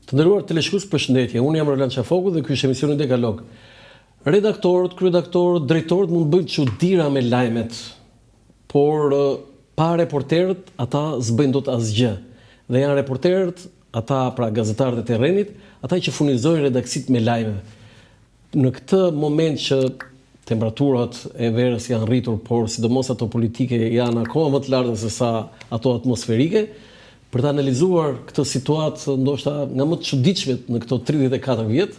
Të nderuar teleshikues, përshëndetje. Unë jam Roland Çafoku dhe ky është emisioni Dekalog. Redaktorët, kryedaktorët, drejtorët mund bëjnë çuditëra me lajmet, por pa reporterët ata s'bëjnë dot asgjë. Dhe janë reporterët, ata pra gazetarët e terrenit, ata që furnizojnë redaksit me lajme. Në këtë moment që temperaturat e verës janë rritur, por sidomos ato politike janë akoma më të larta se sa ato atmosferike, për të analizuar këtë situatë ndoshta nga më të çuditshme në këto 34 vjet,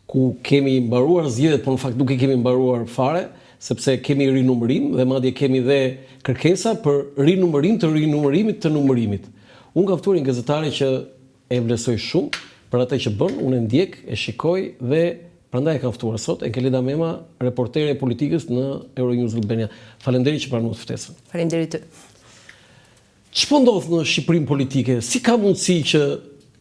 ku kemi mbaruar zgjedhjet, por në fakt nuk i kemi mbaruar fare, sepse kemi rinumërim dhe madje kemi dhe kërkesa për rinumërim të rinumërimit të numërimit. Unë kam ftuar një gazetare që e vlerësoj shumë për atë që bën, unë e ndjek, e shikoj dhe prandaj e kam ftuar sot Enkeleda Mema, reportere e politikës në Euronews Albania. Faleminderit që pranove ftesën. Faleminderit ty. Ç'po ndodh në Shqipërinë politike? Si ka mundësi që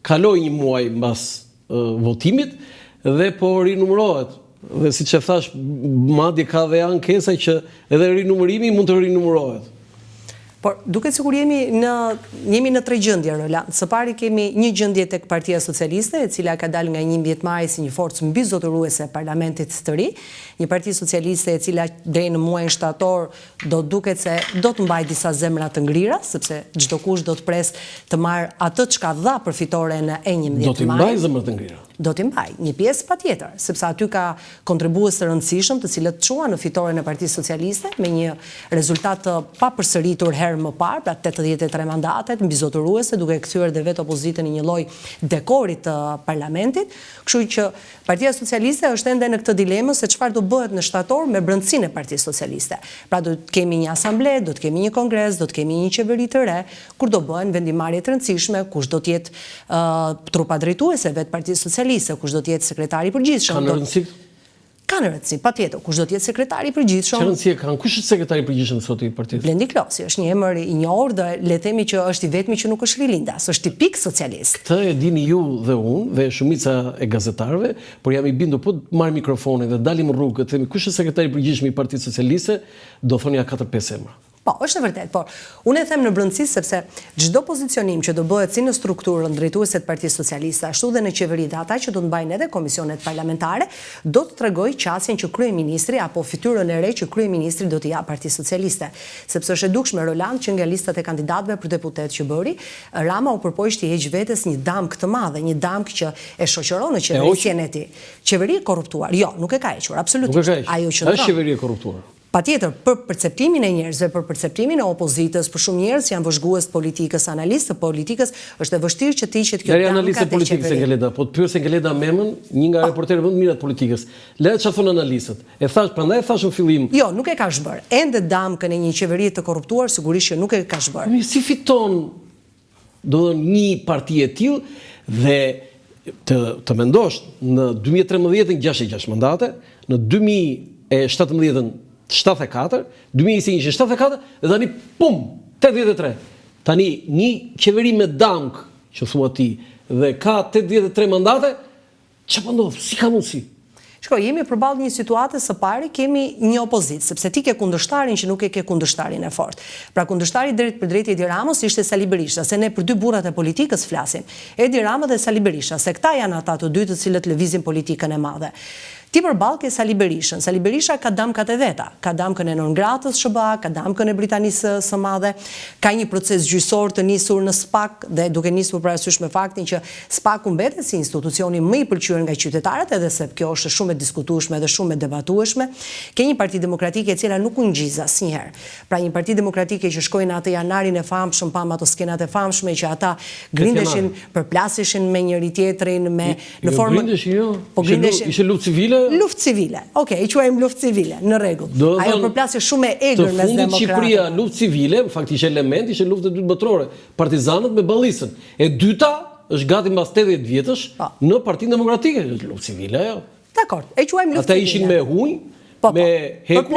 kaloi një muaj mbas votimit dhe po rinumërohet? Dhe siç e thash, madje ka dhe ankesa që edhe rinumërimi mund të rinumërohet. Por duket sikur jemi në tre gjendje, Roland. Së pari kemi një gjendje tek Partia Socialiste, e cila ka dalë nga 11 maj si një forcë mbizotëruese e parlamentit të ri, një Parti Socialiste e cila deri në muajin shtator do duket se do të mbajë disa zemra të ngrira, sepse çdo kush do të pres të marrë atë çka dha për fitoren e 11 maj. Do të mbajë zemra të ngrira. Do t'i mbaj, një pjesë patjetër, sepse aty ka kontribues të rëndësishëm të cilët çuan në fitoren e Partisë Socialiste me një rezultat të papërsëritur herë më parë, pra 83 mandatet mbizotëruese, duke kthyer dhe vetë opozitën në një lloj dekori të parlamentit. Kështu që Partia Socialiste është ende në këtë dilemë se çfarë do bëhet në shtator me brendësinë e Partisë Socialiste. Pra do të kemi një asamble, do të kemi një kongres, do të kemi një qeveri të re, kur do bëhen vendimarrje të rëndësishme, kush do të jetë trupa drejtuese vetë Partisë Socialiste, kush do të jetë sekretari i përgjithshëm. Kanë rëndësi? Kanë rëndësi, patjetër, kush do të jetë sekretari i përgjithshëm. Çfarë rëndësie kanë? Kush është sekretari i përgjithshëm sot i partisë? Blendi Klosi është një emër i njohur dhe le të themi që është i vetmi që nuk është rilindas, është tipik socialist. Këtë e dini ju dhe unë dhe shumica e gazetarëve, por jam i bindur po të marr mikrofonin dhe dalim në rrugë të themi kush është sekretari i përgjithshëm i Partisë Socialiste, do thonë ja 4-5 emra. Po, është e vërtet, por unë e them në brendësi sepse çdo pozicionim që do bëhet si në strukturën drejtuese të Partisë Socialiste, ashtu dhe në qeveri dhe ata që do të mbajnë edhe komisionet parlamentare, do të tregoj qasjen që kryeministri apo fytyrën e re që kryeministri do t'i japë Partisë Socialiste, sepse është e dukshme, Roland, që nga listat e kandidatëve për deputet që bëri, Rama u përpoq të heq vetes një damk të madhe, një damk që e shoqëron në qeverisjen e tij. Qeveri e korruptuar. Jo, nuk e ka hequr, absolutisht. Ajo që është qeveri e korruptuar. Patjetër, për perceptimin e njerëzve, për perceptimin e opozitës, për shumë njerëz janë vëzhgues të politikës, analistë të politikës, është e vështirë që të hiqet kjo damka te qeveria. Analistë të politikës Enkeleda, po të pyes Enkeleda Memën, një nga reporterët më të mirë të politikës. Le të çfarë thonë analistët. Prandaj thash në fillim. Jo, nuk e ka zhbër. Ende damkën e një qeverie të korruptuar sigurisht që nuk e ka zhbër. Si fiton një parti e tillë dhe të mendosh në 2013 66 mandate, në 2017 74, 2021 74, dhe tani, pum, 83. Tani, një qeveri me damk, që thua ti, dhe ka 83 mandate, që po ndodh, si ka mundësi? Shko, jemi përballë një situate së pari, kemi një opozit, sepse ti ke kundërshtarin që nuk e ke kundërshtarin e fort. Pra kundërshtari drejt për drejt Edi Ramës ishte Sali Berisha, se ne për dy burrat e politikës flasim. Edi Rama dhe Sali Berisha, se këta janë ata të dy të cilët lëvizin politikën e madhe. Ti përballë ke Sali Berishën. Sali Berisha ka damkat e veta. Ka damkën e Nongratës SBA, ka damkën e Britanisë së Madhe, ka një proces gjyqësor të nisur në SPAK dhe duke nisur parasysh me faktin që SPAK-u mbetet si institucioni më i pëlqyer nga qytetarët, edhe se kjo është shumë e diskutueshme dhe shumë e debatueshme. Ke një Parti Demokratike e cila nuk u ngjiz asnjëherë. Pra një Parti Demokratike që shkoi në atë janarin e famshëm, pam ato skenat e famshme që ata grindeshin, përplaseshin me njëri tjetrin me në formë ishte luftë civile. Luftë civile. Okej, i quajmë luftë civile, në rregull. Ajo përplasje shumë e egër mes demokratëve. Të fundit Shqipëria luftë civile, faktikisht element ishte lufta e dytë botërore, partizanët me ballisën. E dyta është gati mbas 80 vjetësh në Partinë Demokratike, luftë civile ajo. Dakor, e quajmë luftë civile. Ata ishin me hunj, me hekur.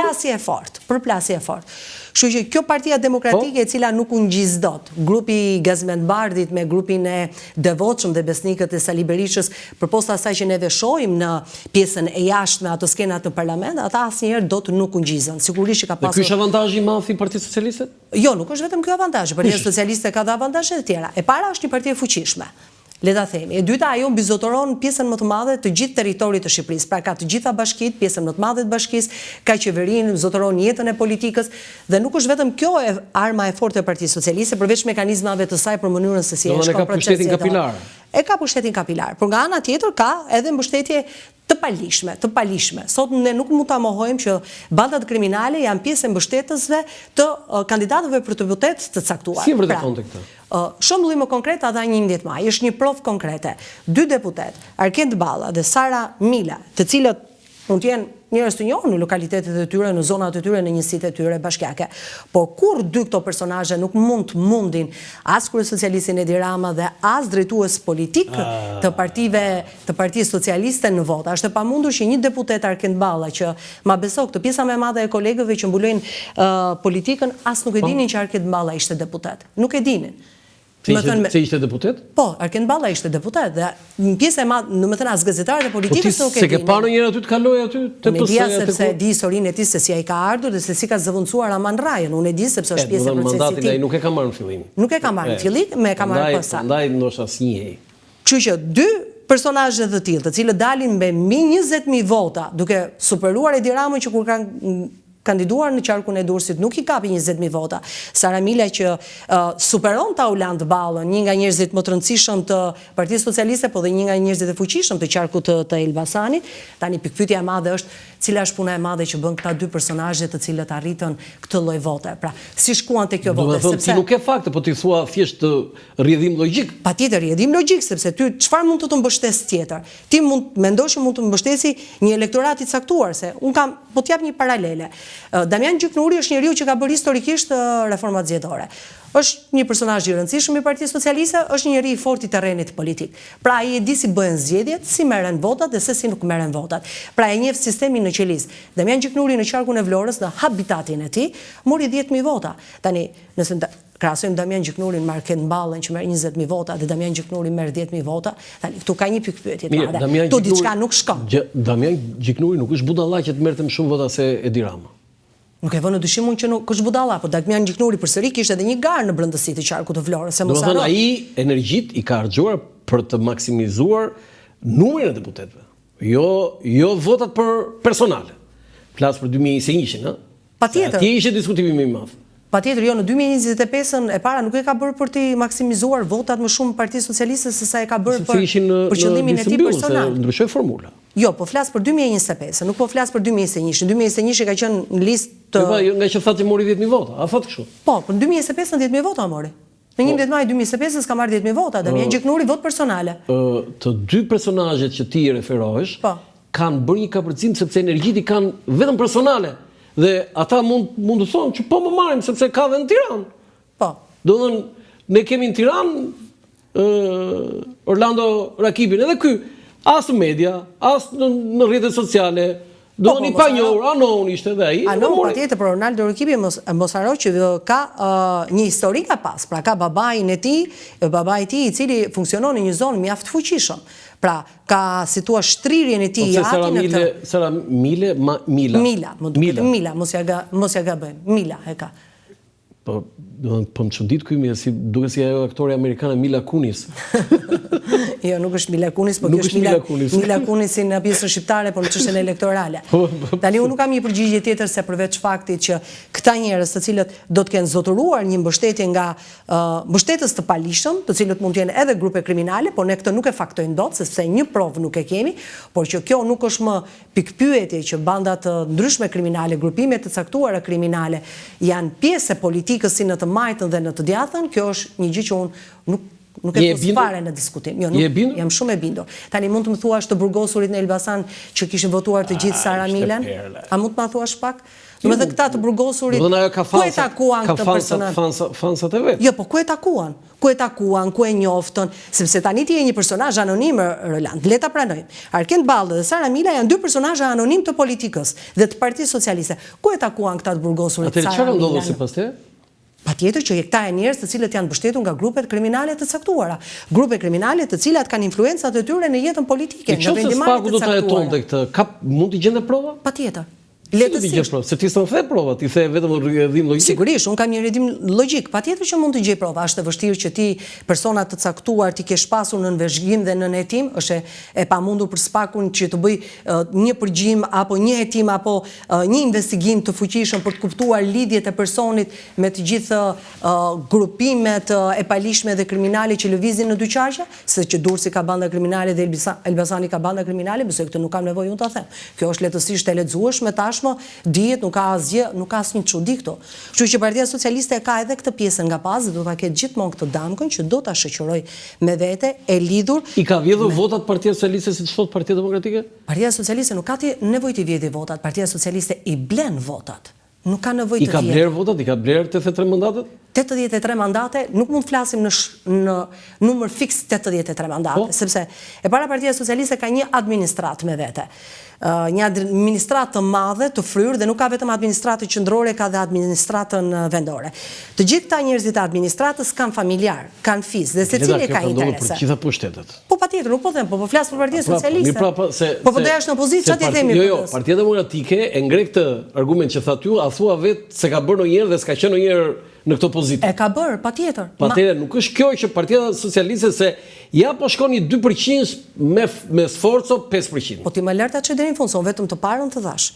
Përplasje e fortë. Kështu që kjo Partia Demokratike e cila nuk u ngjiz dot, grupi Gazmend Bardit me grupin e devotshëm dhe besnikët e Sali Berishës, përposta asaj që neve shohim në pjesën e jashtme ato skenat në parlament, ata asnjëherë dot nuk u ngjizën. Sigurisht që ka pasur. Ky është avantazhi i madh i Partisë Socialiste? Jo, nuk është vetëm ky avantazh. Partia Socialiste ka dhe avantazhe të tjera. E para është një parti e fuqishme. le ta themi. E dyta, ajo mbizotoron pjesën më të madhe të gjithë territorit të Shqipërisë. Pra ka të gjitha bashkitë, pjesën më të madhe të bashkisë, ka qeverinë, mbizotoron jetën e politikës dhe nuk është vetëm kjo arma e fortë e Partisë Socialiste, përveç mekanizmave të saj për mënyrën se si e shkon procesi. E ka pushtetin kapilar, por nga ana tjetër ka edhe mbështetje të palishme. Sot ne nuk mund ta mohojmë që bandat kriminale janë pjesë e mbështetësve të kandidatëve për deputet të caktuar. Si vërteton këtë? Shembulli më konkret ata 11 maj, është një provë konkrete. 2 deputet, Arkend Balla dhe Sara Mila, të cilët mund të jenë njerëz të njohur në lokalitetet e tyre, në zonat e tyre, në njësitë e tyre bashkiake. Por kur dy këto personazhe nuk mundin as kryesocialistin Edi Rama dhe as drejtues politik të Partisë Socialiste në vota. Është e pamundur që një deputet Arkend Balla, që ma beso këtë pjesa më e madhe e kolegëve që mbulojnë politikën, as nuk e dinin që Arkend Balla ishte deputet. Nuk e dinin. Se ishte deputet? Po, Arkend Balla ishte deputet dhe në pjesë e madhe, do të thënë as gazetarët e politikës nuk e dinin. Se ke parë ndonjëherë aty të kaloj aty te PS-ja sepse di historinë e tij se si ai ka ardhur dhe se si ka zëvendësuar Aman Rajën. Unë e di sepse është pjesë e procesit. Mandatin ai nuk e ka marrë në fillim. Nuk e ka marrë në fillim, më e ka marrë pas. Prandaj ndoshta s'njehej. Kështu që dy personazhe të tillë, të cilët dalin me mbi 20.000 vota, duke superuar Edi Ramën që kur kanë kandiduar në qarkun e Durrësit nuk i kapi 20.000 vota. Sara Mila që superon Tauland Ballën, një nga njerëzit më të rëndësishëm të Partisë Socialiste, po dhe një nga njerëzit e fuqishëm të qarkut të Elbasanit. Tani pikpyetja e madhe është cila është puna e madhe që bën këta dy personazhe të cilët arritën këtë lloj vote. Pra, si shkuan te kjo vote? Sepse ti nuk ke fakte, po ti thua thjesht rrjedhim logjik. Patjetër rrjedhim logjik, sepse ty çfarë mund të mbështes tjetër? Ti mendosh që mund të mbështesi një elektorat i caktuar, se un kam po t'jap një paralele. Damian Gjyknuri është njeriu që ka bërë historikisht reformat zgjedhore. Është një personazh i rëndësishëm i Partisë Socialiste, është një njeri i fortë i terrenit politik. Pra ai e di si bëhen zgjedhjet, si merren votat dhe se si nuk merren votat. Pra e njeh sistemin në qelis. Damian Gjyknuri në qarkun e Vlorës, në habitatin e tij, mori 10.000 vota. Tani, nëse krahasojmë Damian Gjyknurin me Arkend Ballën që merr 20.000 vota dhe Damian Gjyknuri merr 10.000 vota, tani këtu ka një pikpyetje të madhe. Tu diçka nuk shkon. Damian Gjyknuri nuk është budalla që të merrte më shumë vota se Edi Rama. Nuk e vënë në dyshim që nuk është budalla, por Damian Gjyknuri përsëri kishte edhe një garë në brendësi të qarkut të Vlorës, se mos harro. Domethënë ai energjit i ka harxuar për të maksimizuar numrin e deputetëve. Jo votat për personale. Flas për 2021-shin, ëh? Patjetër. Atje ishte diskutimi më i madh. Patjetër, jo, në 2025-ën e para nuk e ka bërë për të maksimizuar votat më shumë Partisë Socialiste se sa e ka bërë për qëllimin e tij personal. Ndryshoi formula. Jo, po flas për 2025, nuk po flas për 2021. 2021 ka qenë në listë të... Nga që thatë që mori 10.000 vota, a thot kështu? Po, për 2025 10.000 vota mori. Në 11 maj 2025 ka marrë 10.000 vota, Damian Gjyknuri vot personale. Të dy personazhet që ti referohesh, kanë bërë një kapërcim sepse energjit i kanë vetëm personale. Dhe ata mund të thonë që po më marrim sepse ka dhe në Tiranë. Po. Do të thënë, ne kemi në Tiranë Orlando Rakibin, edhe ky, as në media, as në rrjetet sociale, do të thënë i panjohur, anon ishte dhe ai. Anon, patjetër, për Orlando Rakibin mos haro që ka një histori ka pas, pra ka babain e tij, babai i tij i cili funksionon në një zonë mjaft fuqishëm. Pra, ka si thua shtrirjen e tij Sara Mila, mos ja gabojmë. Mila e ka. Po më çudit ky si duket si ajo aktore amerikane Mila Kunis. Jo, nuk është Mila Kunis, po kjo është Mila Kunisi në pjesën shqiptare, por në çështjen elektorale. Tani unë nuk kam një përgjigje tjetër se përveç faktit që këta njerëz të cilët do të kenë zotëruar një mbështetje nga mbështetës të palishëm, të cilët mund të jenë edhe grupe kriminale, por ne këtë nuk e faktojmë dot, sepse një provë nuk e kemi, por që kjo nuk është më pikpyetje që banda të ndryshme kriminale, grupime të caktuara kriminale janë pjesë e politikës si në të majtën dhe në të djathtën, kjo është një gjë që unë nuk e pos fare në diskutim. Jo, jam shumë e bindur. Tani mund të më thuash të burgosurit në Elbasan që kishin votuar të gjithë Sara Milen? A mund të më thuash pak? Me dhe këta të burgosurit, ku e takuan këtë personat? Fansat e vetë. Jo, po ku e takuan? Ku e takuan, ku e njoftën? Sepse tani ti e një personazh anonim, Roland, le ta pranojmë. Arkend Ballë dhe Sara Mila janë dy personazhe anonim të politikës dhe të Partisë Socialiste. Ku e takuan këta të burgosurit Sara Milen? Atëherë çfarë ndodhi sipas teje? Patjetër që këta janë njerëz të cilët janë mbështetur nga grupet kriminale të caktuara, grupe kriminale të cilat kanë influencat e tyre në jetën politike, në vendimarrjet e caktuara. Nëse spaku do ta jetonte këtë, mund të gjende prova? Patjetër. Letësisht. Se ti s'në the provat, ti the vetëm rrjedhim logjik. Sigurisht, unë kam një rrjedhim logjik. Patjetër që mund të gjej prova. Është e vështirë që ti persona të caktuar ti kesh pasur në nënveshgim dhe në hetim, është e pamundur për spakun që të bëj një përgjim apo një hetim apo një investigim të fuqishëm për të kuptuar lidhjet e personit me të gjithë grupimet e palishme dhe kriminale që lëvizin në dyqarqe, se që Durrësi ka banda kriminale dhe Elbasani ka banda kriminale, besoj këtë nuk kam nevojë unë ta them. Kjo është lehtësisht e lexueshme tashmë, dihet, nuk ka asgjë, nuk ka asnjë çudi këtu. Kështu që Partia Socialiste ka edhe këtë pjesën nga pas dhe do ta ketë gjithmonë këtë damkën që do ta shoqëroj me vete e lidhur. I ka vjedhur votat Partia Socialiste siç thot Partia Demokratike? Partia Socialiste nuk ka nevojë të vjedhë votat, Partia Socialiste i blen votat. Nuk ka nevojë të I ka bler votat, i ka bler 83 mandatet? 83 mandate, nuk mund të flasim në numër fiks 83 mandate, sepse e para Partia Socialiste ka një administrat me vete. Një administrat të madhe, të fryrë, dhe nuk ka vetëm administratë qendrore, ka dhe administratën vendore. Të gjithë këta njerëzit e administratës kanë familjar, kanë fis, dhe secili ka interese. Për gjitha pushtetet. Po patjetër, nuk po them, po flas për Partinë Socialiste. Po do jash në opozitë, çfarë i themi? Jo, Partia Demokratike e ngre këtë argument që thatë ju, a thua vetë se ka bërë ndonjëherë dhe s'ka qenë ndonjëherë në këtë pozitë. E ka bërë, patjetër. Patjetër, nuk është kjo që Partia Socialiste se ja po shkon një 2% me sforco 5%. Po ti më lart atë që deri në fund, son vetëm të parën të dhash.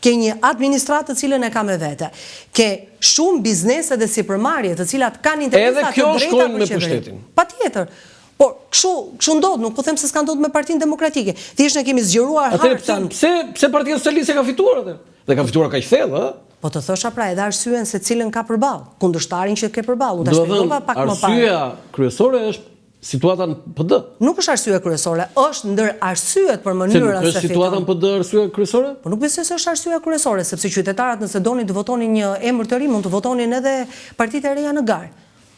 Ke një administratë të cilën e ka me vete. Ke shumë biznese dhe sipërmarrje të cilat kanë interesa të drejta. Edhe kjo shkojnë me pushtetin. Patjetër. Por kështu ndodh, nuk po them se s'ka ndodhur me Partinë Demokratike. Thjesht ne kemi zgjeruar hartën. Pse Partia Socialiste ka fituar atë? Dhe ka fituar kaq thellë, ë? Po të thosha pra edhe arsyen se cilën ka përballë, kundërshtarin që ke përballë. Ta shpjegova pak më parë. Arsyeja kryesore është situata në PD. Nuk është arsye kryesore, është ndër arsyet për mënyrën se është situata në PD arsye kryesore? Po nuk besoj se është arsyeja kryesore, sepse qytetarët nëse donin të votonin një emër të ri, mund të votonin edhe partitë e reja në garë.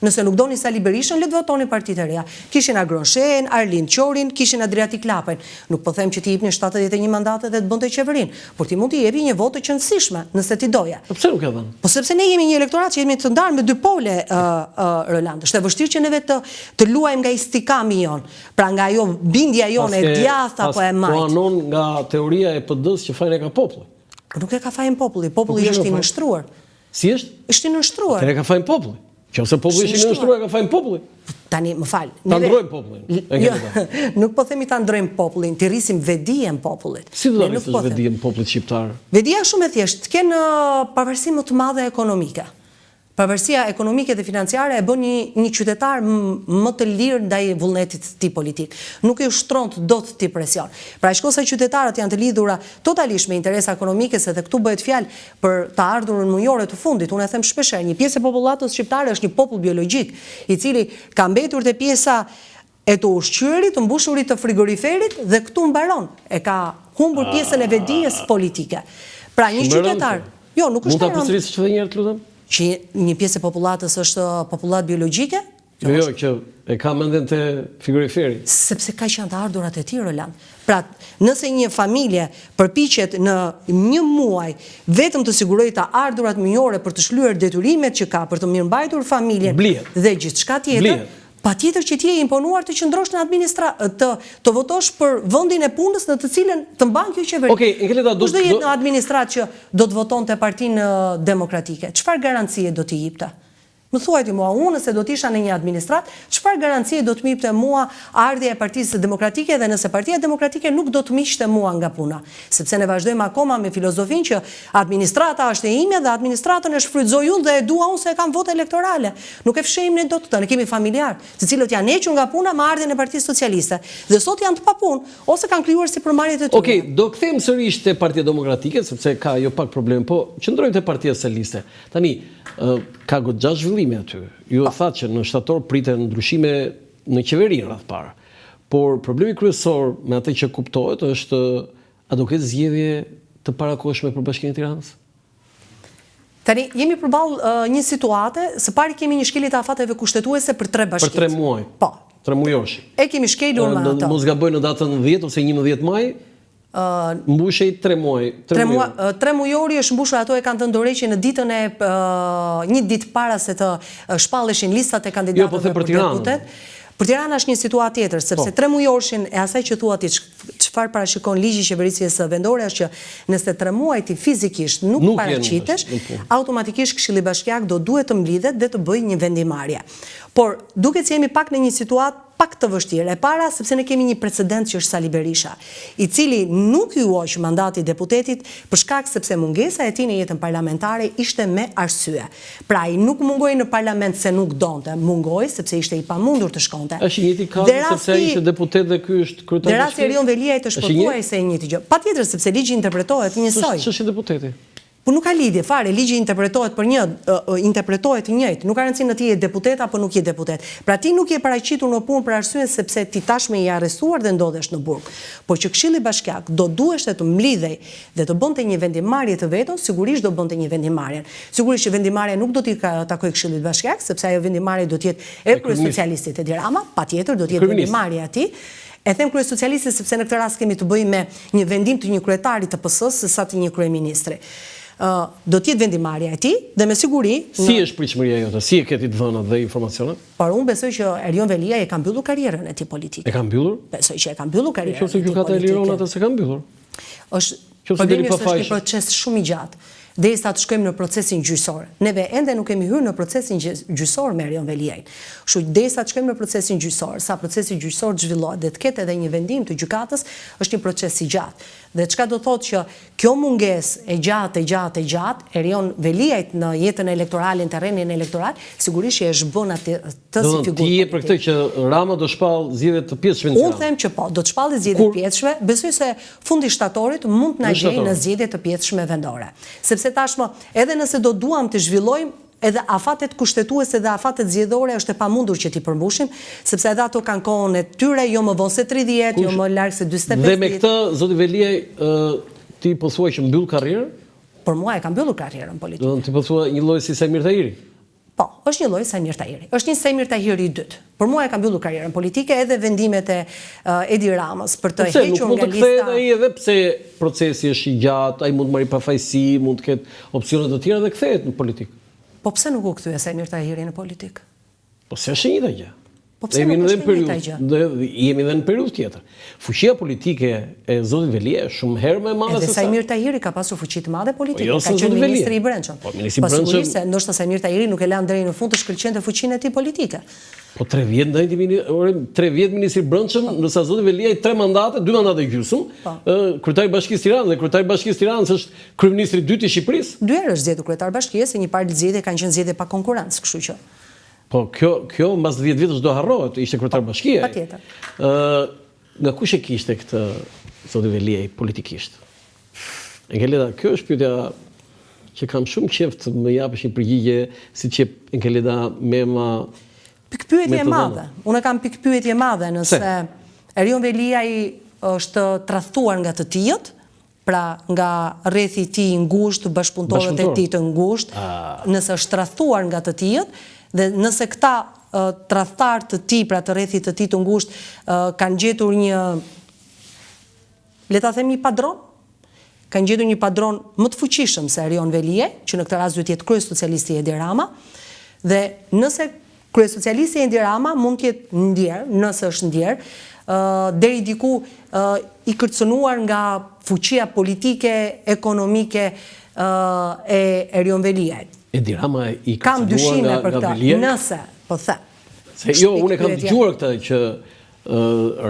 Nëse nuk doni Sali Berishën, le të votoni partitë e reja. Kishin Agron Shehen, Arlind Qorin, kishin Adriatik Lapën. Nuk po them që ti jepni 71 mandate dhe të bënte qeverinë, por ti mund të jepi një votë të qëndësishme, nëse ti doja. Po pse nuk e dhën? Po sepse ne jemi një elektorat që jemi të ndarë me dy pole, Roland. Është e vështirë që neve të luajmë nga istikami jon. Pra nga ajo bindja jone e djathtë apo e majt. Po anon nga teoria e PD-s që fajin e ka populli. Po nuk e ka fajin populli, populli është i nënshtruar. Si është? Është i nënshtruar. Atëherë ka fajin populli. Qëse populli është i nënshtruar, ka fajin populli. Tani, më fal. Ta ndrojmë popullin. Nuk po themi ta ndrojmë popullin, ti rrisim vedijen popullit. Si do ta rrisësh vedijen popullit shqiptar? Vedia shumë e thjeshtë, të kenë pavarësi më të madhe ekonomike. Pavarësia ekonomike dhe financiare e bën një qytetar më të lirë ndaj vullnetit të tij politik. Nuk e ushtron dot ti presion. Pra shkosa qytetarët janë të lidhura totalisht me interesa ekonomike, se dhe këtu bëhet fjalë për të ardhurën mujore të fundit. Unë e them shpeshherë, një pjesë e popullatës shqiptare është një popull biologjik, i cili ka mbetur te pjesa e të ushqyerit, të mbushurit të frigoriferit dhe këtu mbaron. E ka humbur pjesën e vedijes politike. Pra një qytetar, jo, nuk është. Mund ta përsërisësh edhe një herë, lutem? Që një pjesë e popullatës është popullat biologjike? Jo, që e ka mendjen te frigoriferi. Sepse ka që janë të ardhurat e tij, Roland. Pra, nëse një familje përpiqet në një muaj vetëm të sigurojë të ardhurat mujore për të shlyer detyrimet që ka për të mirëmbajtur familjen dhe gjithçka tjetër, patjetër që ti je imponuar të qëndrosh në të votosh për vendin e punës në të cilën të mban kjo qeveri. Okej, Engeleta, kush do jetë në administratë që do të votonte Partinë Demokratike? Çfarë garancie do t'i jepte? Më thuajti mua, unë se do t'isha në një administrat, çfarë garancie do të më jepte mua ardhja e Partisë Demokratike dhe nëse Partia Demokratike nuk do të miqte mua nga puna, sepse ne vazhdojmë akoma me filozofinë që administrata është e imja dhe administratën e shfrytëzoj unë dhe e dua unë se e kam votë elektorale. Nuk e fshehim ne dot të, ne kemi familjar, të cilët janë hequr nga puna me ardhjen e Partisë Socialiste dhe sot janë të papunë ose kanë krijuar sipërmarrjet e tyre. Okej, do kthehem sërish te Partia Demokratike sepse ka jo pak problem, po qëndrojmë te Partia Socialiste. Tani ka goxha zhvillime aty. Ju e thatë që në shtator priten ndryshime në qeveri rreth parë. Por problemi kryesor me atë që kuptohet është a do ketë zgjedhje të parakohshme për Bashkinë e Tiranës? Tani jemi përballë një situate, së pari kemi një shkelje të afateve kushtetuese për 3 bashkitë. Për 3 muaj. Po. 3 mujoshi. E kemi shkelur me ato. Mos gaboj në datën 10 ose 11 maj. Mbushej 3 muaj. 3 mujori është mbushur, ato e kanë të ndorëhequr në ditën e një ditë para se të shpalleshin listat e kandidatëve për deputet. Për Tiranë është një situatë tjetër, sepse 3 mujorshin e asaj që thua ti çfarë parashikon ligji i qeverisjes vendore është që nëse 3 muaj ti fizikisht nuk paraqitesh, automatikisht Këshilli Bashkiak do duhet të mblidhet dhe të bëjë një vendimarrje. Por duket se jemi pak në një situatë pak të vështirë. E para sepse ne kemi një precedent që është Sali Berisha, i cili nuk ju hoq mandati deputetit për shkak sepse mungesa e tij në jetën parlamentare ishte me arsye. Pra ai nuk mungoi në parlament se nuk donte, mungoi sepse ishte i pamundur të shkonte. Është i njëjti kaz sepse ai ishte deputet dhe ky është kryetar. Në rast se Erion Veliajt është pothuajse e njëjti gjë. Patjetër sepse ligji interpretohet njësoj. Ç'është deputeti? Po nuk ka lidhje fare, ligji interpretohet për interpretohet i njëjtë. Nuk ka rëndësi në ti je deputet apo nuk je deputet. Pra ti nuk je paraqitur në punë për arsye sepse ti tashmë je arrestuar dhe ndodhesh në burg. Por që Këshilli Bashkiak do duheshte të mblidhej dhe të bënte një vendimarrje të vetën, sigurisht do bënte një vendimarrje. Sigurisht që vendimarrja nuk do t'i takoj Këshillit Bashkiak, sepse ajo vendimarrje do të jetë e kryesocialistit Edi Rama, patjetër do të jetë vendimarrja e tij. E them kryesocialistit sepse në këtë rast kemi të bëjmë me një vendim të një kryetari të PS-s sesa të një kryeministri. Do të jetë vendimarrja e tij dhe me siguri si është pritshmëria jote, si e ke ti të dhënat dhe informacionet? Por unë besoj që Erion Veliaj e ka mbyllur karrierën e tij politike. E ka mbyllur? Besoj që e ka mbyllur karrierën. Nëse gjykata e liron atë se ka mbyllur. Problemi është një proces shumë i gjatë. Derisa të shkojmë në procesin gjyqësor. Neve ende nuk kemi hyrë në procesin gjyqësor me Erion Veliajin. Kështu derisa të shkojmë në procesin gjyqësor, sa procesi gjyqësor zhvillohet dhe të ketë edhe një vendim të gjykatës, është një proces i gjatë. Dhe çka do thotë që kjo mungesë e gjatë, Erion Veliajt në jetën elektorale, në terrenin elektoral, sigurisht që e zhbon atë si figurë. Ti je për këtë që Rama do shpall zgjedhjet të pjesëve. Unë them që po, do të shpallë zgjedhjet të pjesëve, besoj se fundi shtatorit mund të na gjejë në zgjedhjet të pjesëme vendore. Sepse tashmë, edhe nëse do duam të zhvillojmë, edhe afatet kushtetuese dhe afatet zgjedhore është e pamundur që t'i përmbushim, sepse edhe ato kanë kohën e tyre, jo më vonë se 30, jo më larg se 45 ditë. Dhe me këtë, zoti Veliaj, ti po thuaj që mbyll karrierën? Për mua e ka mbyllur karrierën politike. Do ti po thua një lloj si Samir Tahiri? Po, është një lloj Samir Tahiri. Është një Samir Tahiri i dytë. Për mua e ka mbyllur karrierën politike edhe vendimet e Edi Ramës për të hequr nga lista. Nuk mund të kthehet ai edhe pse procesi është i gjatë, ai mund të marrë pafajësi, mund të ketë opsione të tjera dhe kthehet në politikë. Po pse nuk u kthye Samir Tahiri në politikë? Po se është një gjë. Po pse nuk është një gjë? Jemi edhe në periudhë tjetër. Fuqia politike e zotit Veliaj është shumë herë më e madhe se sa. Edhe Samir Tahiri ka pasur fuqi të madhe politike, ka qenë ministri i brendshëm. Po ministri i brendshëm. Sigurisht se ndoshta Samir Tahiri nuk e lan deri në fund të shkëlqente fuqinë e tij politike. Po 3 vjet ndajti 3 vjet ministri i brendshëm, ndërsa zoti Veliaj 3 mandate, 2 mandate gjysmë, kryetari i Bashkisë Tiranës dhe kryetari i Bashkisë Tiranës është kryeministri i dytë i Shqipërisë. 2 herë është zgjedhur kryetar bashkie, se një parë zgjedhje kanë qenë zgjedhje pa konkurrencë, kështu që. Po kjo mbas 10 vjetësh do harrohet, ishte kryetar bashkie. Patjetër. Nga kush e kishte këtë zoti Veliaj politikisht? Engeleda, kjo është pyetja që kam shumë qejf të më japësh një përgjigje siç e Engeleda Mema. Pikpyetje e madhe. Unë kam pikpyetje e madhe nëse Erion Veliaj është tradhtuar nga të tijët, pra nga rrethi i tij ngushtë, bashkëpunëtorët e tij të ngushtë, nëse është tradhtuar nga të tijët, dhe nëse këta tradhtar të tij, pra të rrethit të tij të ngushtë, kanë gjetur një, le ta them, një padron, kanë gjetur një padron më të fuqishëm se Erion Veliaj, që në këtë rast duhet të jetë kryesocialisti Edi Rama, dhe nëse kryesocialisti Edi Rama mund të jetë ndjer, nëse është ndjer, deri diku i kërcënuar nga fuqia politike, ekonomike e Erion Veliajt. Edi Rama i kam dyshime për këtë, nëse, po the. Se jo, unë e kam dëgjuar këtë që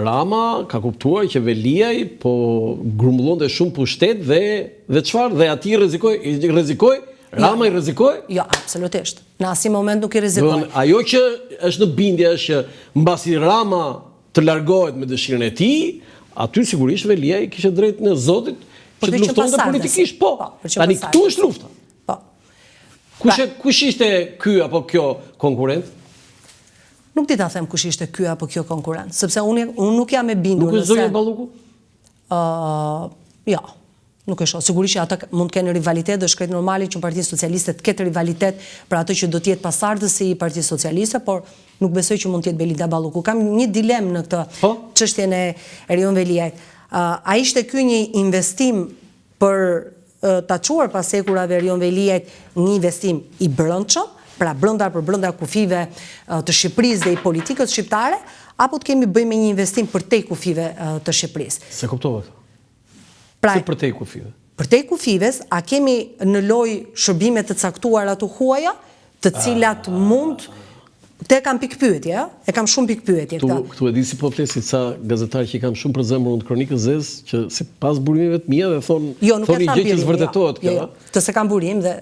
Rama ka kuptuar që Veliaj po grumbullonte shumë pushtet dhe çfarë, dhe aty rrezikoi, Rama i rrezikoi? Jo, absolutisht. Në asnjë moment nuk i rrezikoi. Ajo që është në bindje është që mbasi Rama të largohet me dëshirën e tij, aty sigurisht Veliaj kishte drejt në Zotit që të luftonte politikisht. Po, tani këtu është lufta. Kush ishte ky apo kjo konkurrent? Nuk di ta them kush ishte ky apo kjo konkurrent, sepse unë nuk jam e bindur. Nuk është zonja Balluku? Jo. Nuk e shoh. Sigurisht që ata mund të kenë rivalitet, dhe është krejt normale që Partia Socialiste të ketë rivalitet për atë që do të jetë pasardhësi i Partisë Socialiste, por nuk besoj që mund të jetë Belinda Balluku. Kam një dilemë në këtë çështjen e Erion Veliajt. A ishte ky një investim për ta çuar pas sekurave Erion Veliajt, një investim i brendshëm, pra brenda kufive të Shqipërisë dhe i politikës shqiptare, apo të kemi bëjmë një investim përtej kufive të Shqipërisë. Se kuptova këtë. Pra, se përtej kufive. Përtej kufives, a kemi në lojë shërbime të caktuara të huaja, të cilat mund... Këte kam pikpyetje, e kam shumë pikpyetje këta. Këtu e di si po flesit sa gazetarë që i kam shumë për zemrën në kronikës zez, që si pas burimeve të mia dhe thonë një gjë që zvërtetohet kjo. Të se kam burim dhe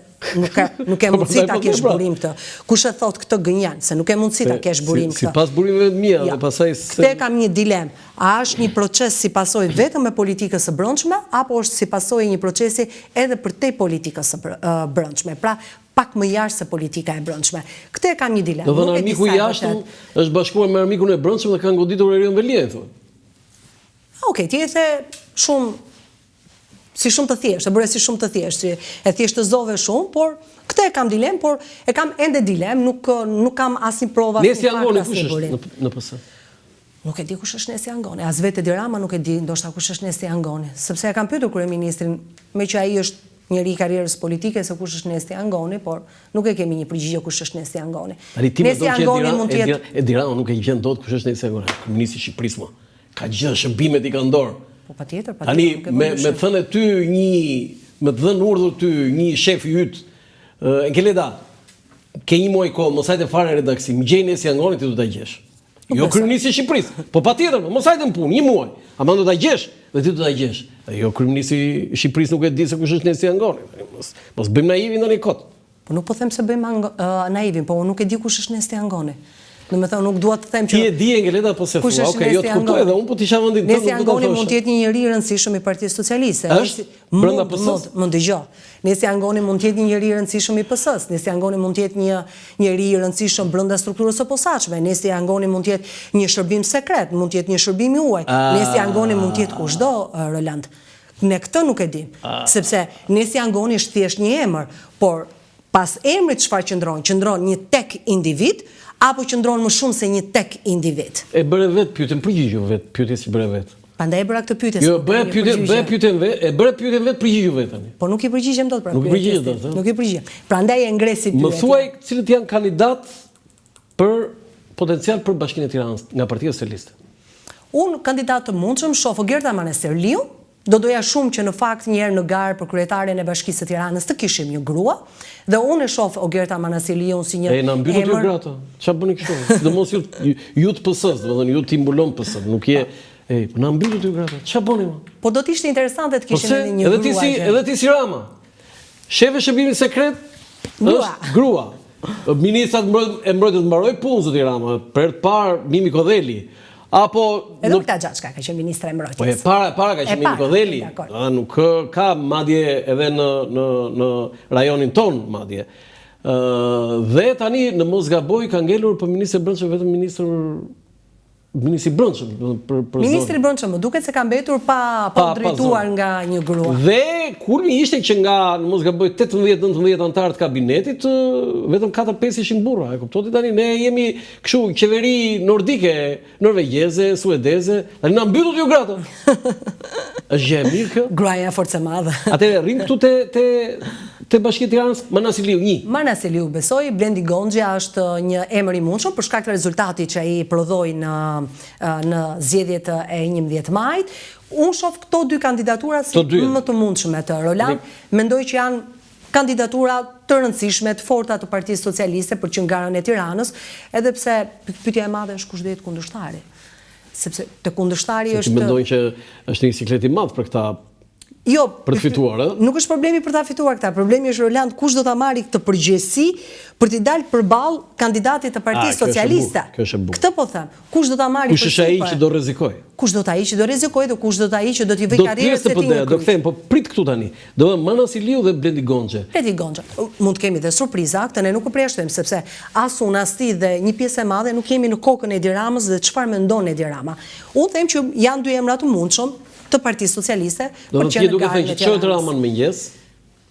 nuk e mundësi ta kesh burim këtë. Kush e thot këtë gënjan, se nuk e mundësi ta kesh burim këtë. Si pas burimeve të mia dhe pasaj... Këte kam një dilem, a është një proces si pasoj vetëm e politikës së brendshme, apo është si pasoj një procesi edhe përtej politikës së brendshme. Pra, pak më jashtë se politika e brendshme. Këtë e kam një dilemë. Do thënë armiku i jashtëm është bashkuar me armikun e brendshëm dhe kanë goditur Erion Velia, thonë. Okej, ti e the shumë të thjeshtë, e bëre si shumë të thjeshtë, e thjeshtëzove shumë, por këtë e kam dilemë, por e kam ende dilemë, nuk kam asnjë prova. Nesi Angoni kush është në PS? Nuk e di kush është Nesi Angoni. As vetë Edi Rama nuk e di ndoshta kush është Nesi Angoni, sepse e kam pyetur kryeministrin, me që ai është njëri i karrierës politike se kush është Nesi Angoni, por nuk e kemi një përgjigje kush është Nesi Angoni. Nesi Angoni mund të jetë... Edi Rama nuk e gjen dot kush është Nesi Angoni. Kryeministri i Shqipërisë më. Ka gjë shërbimet i ka dorë. Po patjetër. Tani me të thënë ty me të dhënë urdhër ty një shef i yt, Enkeleda, ke një muaj kohë, mos hajde fare redaksi, më gjej Nesi Angoni ti do ta gjesh. Jo kryeministri i Shqipërisë, po patjetër, mos hajde në punë, një muaj. Ama do ta gjesh dhe ti do ta gjesh. Jo kryeministri i Shqipërisë nuk e di se kush është Nesi Angoni. Mos bëjmë naivin tani kot. Po nuk po them se bëjmë naivin, po nuk e di kush është Nesi Angoni. Do të thonë nuk dua të them që ti e di Engeleda po se thua, okay, jo të kuptoj edhe unë po t'isha vendin tënd. Nesi Angoni mund të jetë një njeri i rëndësishëm i Partisë Socialiste. Është brenda PS-s. Mund dëgjoj. Nesi Angoni mund të jetë një njeri i rëndësishëm i PS-s. Nesi Angoni mund të jetë një njeri i rëndësishëm brenda strukturës së posaçme. Nesi Angoni mund të jetë një shërbim sekret, mund të jetë një shërbim i huaj. Nesi Angoni mund të jetë kushdo, Roland. Ne këtë nuk e dim, sepse Nesi Angoni është thjesht një emër, por pas emrit çfarë qëndron një tek individ apo qëndron më shumë se një tek individ. E bëre vetë pyetjen, përgjigju vetë, pyetjes që bëre vetë. Prandaj e bëra këtë pyetje. Jo, bëre pyetjen vetë, përgjigju vetë tani. Po nuk i përgjigjem dot pra. Nuk i përgjigjem dot. Nuk i përgjigjem. Prandaj e ngresi pyetjen. Më thuaj cilët janë kandidat për potencial për Bashkinë e Tiranës nga Partia Socialiste. Unë kandidat të mundshëm shoh Ogerta Manasterliu. Do doja shumë që në fakt njerë në garë për kryetaren e Bashkisë së Tiranës të kishim një grua, dhe unë e shoh Ogerta Manasterliun si një emër. Na mbytu ty grata. Çfarë bëni kështu? Sidomos ju të PS-s, domethënë ju të mbulon PS-s, nuk je na mbytu ty grata. Çfarë bëni më? Po do të ishte interesante të kishim edhe një grua. Edhe ti si Rama. Shefe shërbimit sekret është grua. Ministrat e mbrojtjes mbaroi punën zoti Rama, për të parë Mimi Kodheli. Apo edhe këta Xhaçka ka qenë ministra e mbrojtjes. Po para ka qenë Mimi Kodheli. Nuk ka madje edhe në rajonin ton madje. Dhe tani në mos gaboj ka ngelur për ministri i brendshëm vetëm ministri i brendshëm për Ministri i brendshëm, më duket se ka mbetur pa drejtuar nga një grua. Dhe kulmi ishte që nga në mos gaboj 18-19 anëtar të kabinetit, vetëm 4-5 ishin burra. E kuptoni tani ne jemi kështu qeveri nordike, norvegjeze, suedeze, tani na mbytur ju gratë. Është gjë e mirë kjo? Gruaja forcë e madhe. Atëherë rrim këtu te Bashkia e Tiranës, Manasiliu 1. Manasiliu besoj, Blendi Gonxha është një emër i mundshëm për shkak të rezultatit që ai prodhoi në zgjedhjet e 11 majit. Unë shoh këto dy kandidatura si më të mundshme të Roland. Mendoj që janë kandidatura të rëndësishme, të forta të Partisë Socialiste për qendrën e Tiranës, edhe pse pyetja e madhe është kush do jetë kundërshtari. Sepse te kundërshtari është... Ti mendoj që është një siklet i madh për këta... Jo, për të fituar, nuk është problemi për ta fituar këta. Problemi është Roland kush do ta marrë këtë përgjegjësi për t'i dalë përballë kandidatit të Partisë Socialiste. Këtë po them. Kush do ta marrë Kush është ai që do rrezikojë? Kush do ta ai që do rrezikojë dhe kush do ta ai që do t'i vë karrierën e tij. Do të them, po prit këtu tani. Do të Manasiliu dhe Blendi Gonxha. Blendi Gonxha. Mund të kemi dhe surpriza, këtë ne nuk e përjashtojmë sepse as unë as ti dhe një pjesë e madhe nuk jemi në kokën e Edi Ramës dhe çfarë mendon Edi Rama. Unë them që janë dy emra të mundshëm të Partisë Socialiste, për që në garën e Tiranës. Qoftë Rama në mëngjes,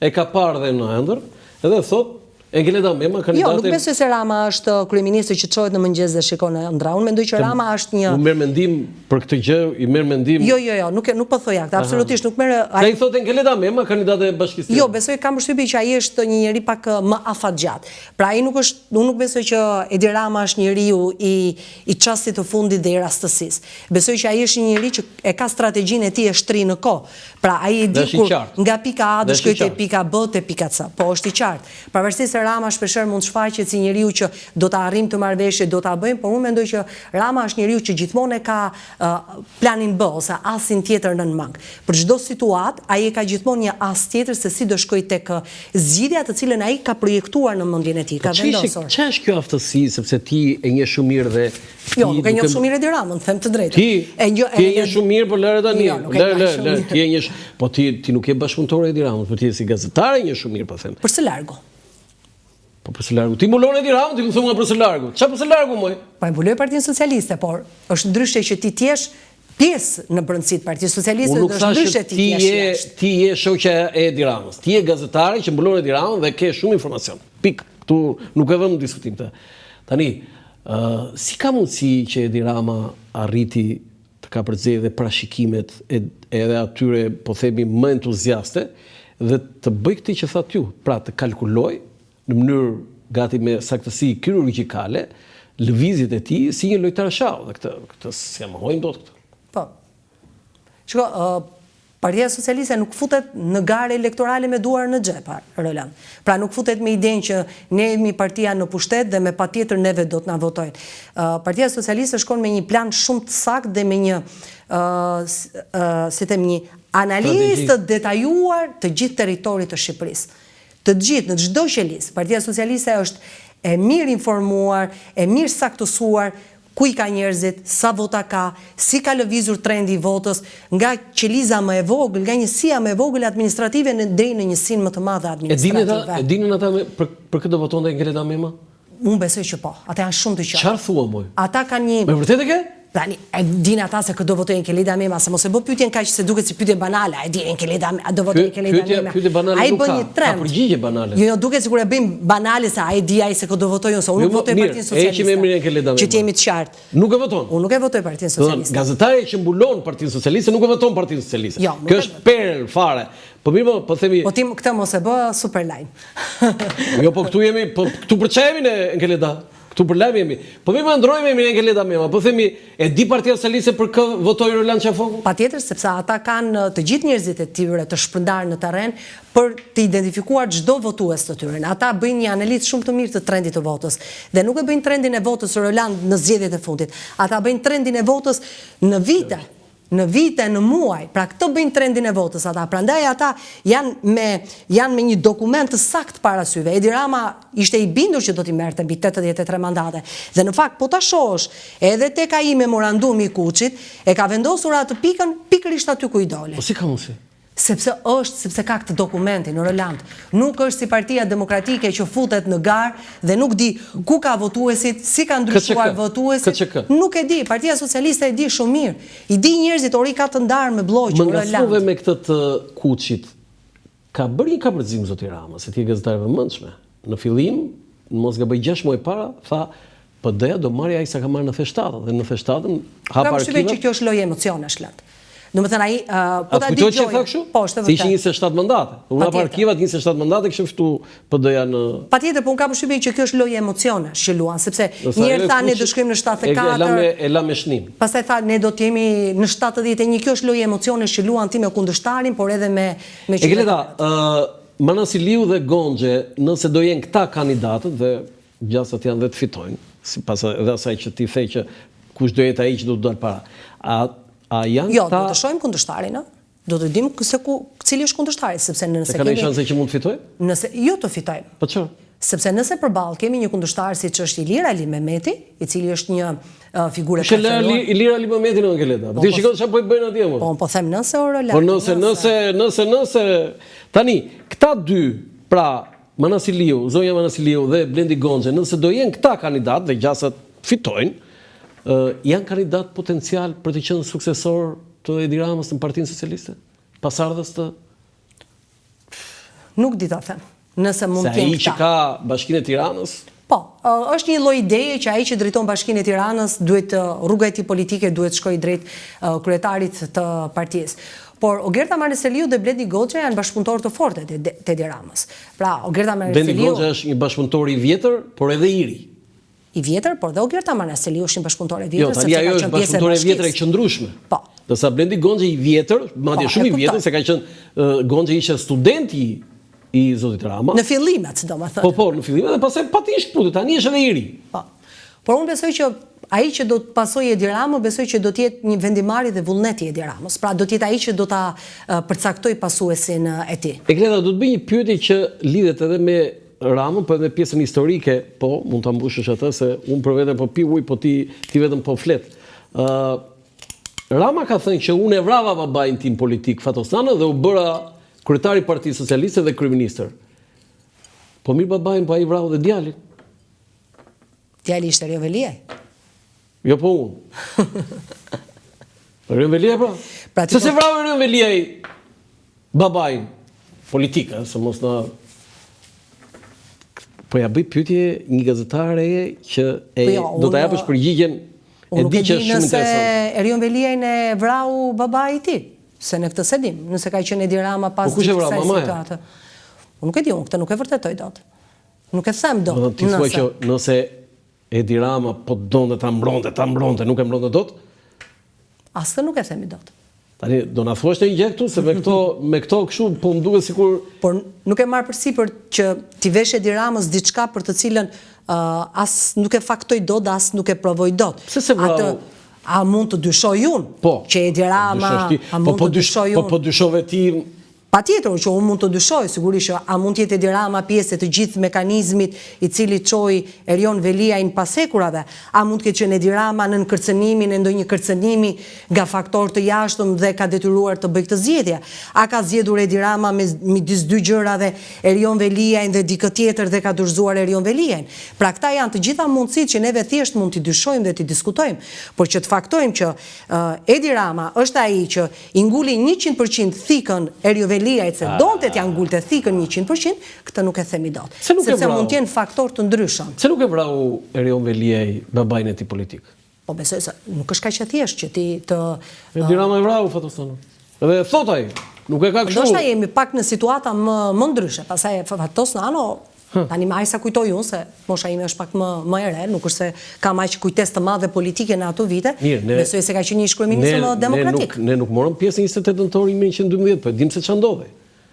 e ka parë dhe në ëndër, edhe thot, Engeleda Mema, kandidate... Jo, nuk besoj se Rama është kryeministri që çohet në mëngjes dhe shikon ëndra. Unë mendoj që Rama është një... U merr mendim për këtë gjë, i merr mendim... Jo, nuk po thoj aktë, absolutisht nuk merr... Ka i thotë Engeleda Mema, kandidate e Bashkisë. Jo, besoj kam përshtypjen që ai është një njeri pak më afatgjat. Pra ai unë nuk besoj që Edi Rama është njeriu i çastit të fundit dhe i rastësisë. Besoj që ai është një njeri që e ka strategjinë e tij e shtri në kohë. Pra ai e di kur nga pika A do shkojë te pika B te pika C. Po është i qartë. Pavarësisht se Rama shpeshherë mund shfaqet si njeriu që do ta arrijmë të marrëveshje, do ta bëjmë, por unë mendoj që Rama është njeriu që gjithmonë ka planin B ose asin tjetër nën mang. Për çdo situatë, ai ka gjithmonë një as tjetër se si do shkojë tek zgjidhja të cilën ai ka projektuar në mendjen e tij, ka vendosur. Ç'është kjo aftësi, sepse ti e njeh shumë mirë dhe jo, nuk e njeh shumë mirë Edi Ramën, them të drejtën. Ti e njeh shumë mirë, por lëre tani. Ti e njeh, po ti nuk je bashkëpunëtor Edi Ramës, por ti je si gazetare e njeh shumë mirë, po them. Për së largu. Po për së largu. Ti mbulon Edi Ramën, ti më thon nga për së largu. Çfarë për së largu moj? Po e mbuloj Partinë Socialiste, por është ndryshe që ti t'jesh pjesë në brendësitë Partisë Socialiste, dhe është ndryshe ti t'jesh jashtë. Ti je shoqja e Edi Ramës. Ti je gazetare që mbulon Edi Ramën dhe ke shumë informacion. Pik, këtu nuk e vëmë në diskutim të. Tani, si ka mundësi që Edi Rama arriti të ka përzier dhe parashikimet edhe atyre, po themi, më entuziaste dhe të bëj këtë që thatë ju, pra të kalkuloj në mënyrë gati me saktësi kirurgjikale lëvizjet e tij si një lojtar shau, dhe këtë s'ja mohojmë dot këtë. Po. Shiko, Partia Socialiste nuk futet në garë elektorale me duar në xhep, Roland. Pra nuk futet me idenë që ne jemi partia në pushtet dhe me patjetër neve do të na votojnë. Partia Socialiste shkon me një plan shumë të saktë dhe me një si them, një analizë të detajuar të gjithë territorit të Shqipërisë. Të gjithë, në çdo qelisë. Partia Socialiste është e mirë informuar, e mirë saktësuar, ku i ka njerëzit, sa vota ka, si ka lëvizur trendi i votës, nga qeliza më e vogël, nga njësia më e vogël administrative deri në njësinë më të madhe administrative. E dinin ata për këtë votonte Engeleda Mema? Unë besoj që po. Ata janë shumë të qartë. Çfarë thua moj? Ata kanë një... Me vërtet e ke? Tani, e din ata se këtë do votojnë Engeleda Mema, se mos e bë pyetjen kaq se duket si pyetje banale, e din Engeleda Mema, do votojnë Engeleda Mema. Pyetje banale nuk ka. Ka përgjigje banale. Jo, duket sikur e bëjmë banale se ai di ai se këtë do votojnë ose unë nuk votoj Partinë Socialiste. Heqim emrin e Engeleda Mema. Që jemi të qartë. Nuk e voton. Unë nuk e votoj Partinë Socialiste. Gazetari që mbulon Partinë Socialiste nuk e voton Partinë Socialiste. Kjo është perl fare. Po mirë, po themi... Po ti këtë mos e bë super lajm. Jo, po këtu jemi, po këtu për çfarë jemi ne Engeleda? Këtu për lajm jemi. Po mirë, ndrojmë emrin e Engeleda Mema. Po themi, e di Partia Socialiste për kë votoi Roland Qafoku? Patjetër, sepse ata kanë të gjithë njerëzit e tyre të shpërndarë në terren për të identifikuar çdo votues të tyre. Ata bëjnë një analizë shumë të mirë të trendit të votës dhe nuk e bëjnë trendin e votës Roland në zgjedhjet e fundit. Ata bëjnë trendin e votës në vite. Në vite, në muaj, pra këtë bëjnë trendin e votës ata. Prandaj ata janë me një dokument të saktë para syve. Edi Rama ishte i bindur që do t'i merrte mbi 83 mandate. Dhe në fakt, po ta shohësh, edhe tek ai memorandumi i Kuçit, e ka vendosur atë pikën pikërisht aty ku i dole. Po si ka mundsi? Sepse ka këtë dokumentin, në Roland. Nuk është si Partia Demokratike që futet në garë dhe nuk di ku ka votuesit, si ka ndryshuar votuesit. Nuk e di, Partia Socialiste e di shumë mirë. I di njerëzit, ori ka të ndarë me blloqe, në Roland. Më ngasove me këtë të Kuçit, ka bërë një kapërcim zoti Rama, se ti e gazetare vëmendshme. Në fillim, mos gaboj 6 muaj para, tha PD-ja do marrë ai sa ka marrë në Feshtatën dhe në Feshtatën hapa arkiva. Që kjo është lojë emocione, shlat. Do të thënë ai po ta di që tha kështu? Po, është vërtet. Si ishin 27 mandate. Unë hapa arkivat 27 mandate kishin ftu PD-ja në... Patjetër, po unë kam përshtypjen që kjo është lojë emocione që luan, sepse njëherë tha ne do shkojmë në 74. E la me shnim. Pastaj tha ne do të jemi në 71. Kjo është lojë emocione që luan ti me kundërshtarin, por edhe me Engeleda, Manasiliu dhe Gonxhe, nëse do jenë këta kandidatët dhe gjasat janë dhe të fitojnë, sipas edhe asaj që ti the që kush do jetë ai që do të dalë para. Jo, do të shohim kundërshtarin, do të dim se cili është kundërshtari, sepse nëse kemi... Ka një shanse që mund të fitojë? Jo të fitojmë. Po çfarë? Sepse nëse përballë kemi një kundërshtar siç është Ilir Ali Mehmeti, i cili është një figurë preferuar. Ilir Ali Mehmeti në Engeleda. Ti shikon çfarë po i bëjnë atje më? Po them nëse Roland. Po nëse tani këta dy, pra Manasiliu, zonja Manasiliu dhe Blendi Gonxhe, nëse do jenë këta kandidat dhe gjasat fitojnë, janë kandidat potencial për të qenë suksesor të Edi Ramës në Partinë Socialiste? Pasardhës të... Nuk di ta them. nëse mund të jenë këta. Se ai që ka Bashkinë e Tiranës? Po, është një lloj ideje që ai që drejton Bashkinë e Tiranës duhet rruga e tij politike duhet shkojë drejt kryetarit të partisë. Por Ogerta Marceliu dhe Blendi Goxha janë bashkëpunëtorë të fortë të Edi Ramës. Pra, Ogerta Marceliu Blendi Goxha është një bashkëpunëtor i vjetër, por edhe i ri. I vjetër, por dhe Ogerta Marceliu është një bashkëpunëtor e vjetër. Jo, tani ajo është bashkëpunëtor e vjetër e qëndrueshme. Po. Ndërsa Blendi Goxha i vjetër, madje shumë i vjetër, se ka qenë Goxha ishte studenti i zotit Rama. Në fillimet, domethënë. Po, në fillimet dhe pastaj pati shkputë, tani është edhe i ri. Po. Por unë besoj që ai që do të pasojë Edi Ramën, besoj që do të jetë një vendimarrje dhe vullneti i Edi Ramës. Pra do të jetë ai që do ta përcaktoj pasuesin e tij. Gleda, do të bëj një pyetje që lidhet edhe me Ramën, po edhe me pjesën historike, po mund ta mbushësh atë se unë për vete po pi ujë, po ti vetëm po flet. Rama ka thënë që unë e vrava babain tim politik Fatosanën dhe u bëra kryetari i Partisë Socialiste dhe kryeministër. Po mirë babain, po ai vrau dhe djalin. Djali ishte Erion Veliaj. Jo po unë. Erion Veliaj pra? Se vrau Erion Veliaj babain politika, se mos na... Po ja bëj pyetje një gazetare që do ta japësh përgjigjen e di që është shumë interesant. Nëse Erion Veliajin e vrau babai i tij, se në këtë se dim, nëse ka qenë Edi Rama pas kësaj situate. Unë nuk e di, unë këtë nuk e vërtetoj dot. Nuk e them dot. Do të thua që nëse Edi Rama po donte ta mbronte, nuk e mbronte dot? Asë nuk e themi dot. Tani do na thuash një gjë këtu se me këto kështu po më duket sikur por nuk e marr përsipër që ti vesh Edi Ramës diçka për të cilën as nuk e faktoj dot, as nuk e provoj dot. Pse se vrau? A mund të dyshoj unë që Edi Rama, a mund të dyshoj unë? Po dyshove ti? Patjetër që unë mund të dyshoj, sigurisht që a mund të jetë Edi Rama pjesë të gjithë mekanizmit i cili çoi Erion Veliajin pas hekurave, a mund të ketë qenë Edi Rama në kërcënimin e ndonjë kërcënimi nga faktor të jashtëm dhe ka detyruar të bëjë këtë zgjedhje. A ka zgjedhur Edi Rama midis dy gjërave Erion Veliajin dhe dikë tjetër dhe ka dorëzuar Erion Veliajin. Pra këta janë të gjitha mundësitë që neve thjesht mund t'i dyshojmë dhe t'i diskutojmë, por që të faktojmë që Edi Rama është ai që i nguli 100% thikën Erion Veliajt se donte t'ja ngulte thikën 100%, këtë nuk e themi dot. Sepse mund t'jenë faktor të ndryshëm. Se nuk e vrau Erion Veliaj babain e tij politik? Po besoj se nuk është kaq e thjeshtë që ti të... Edi Rama e vrau Fatosanën. Edhe thot ai, nuk e ka kështu. Ndoshta jemi pak në situata më ndryshe, pastaj Fatosana tani më sa kujtoj unë se mosha ime është pak më e re, nuk është se kam aq kujtesë të madhe politike në ato vite. Besoj se ka qenë një kryeminist demokratik. Ne nuk morëm pjesë 28 nëntor 1912, po dim se ç'a ndodhi.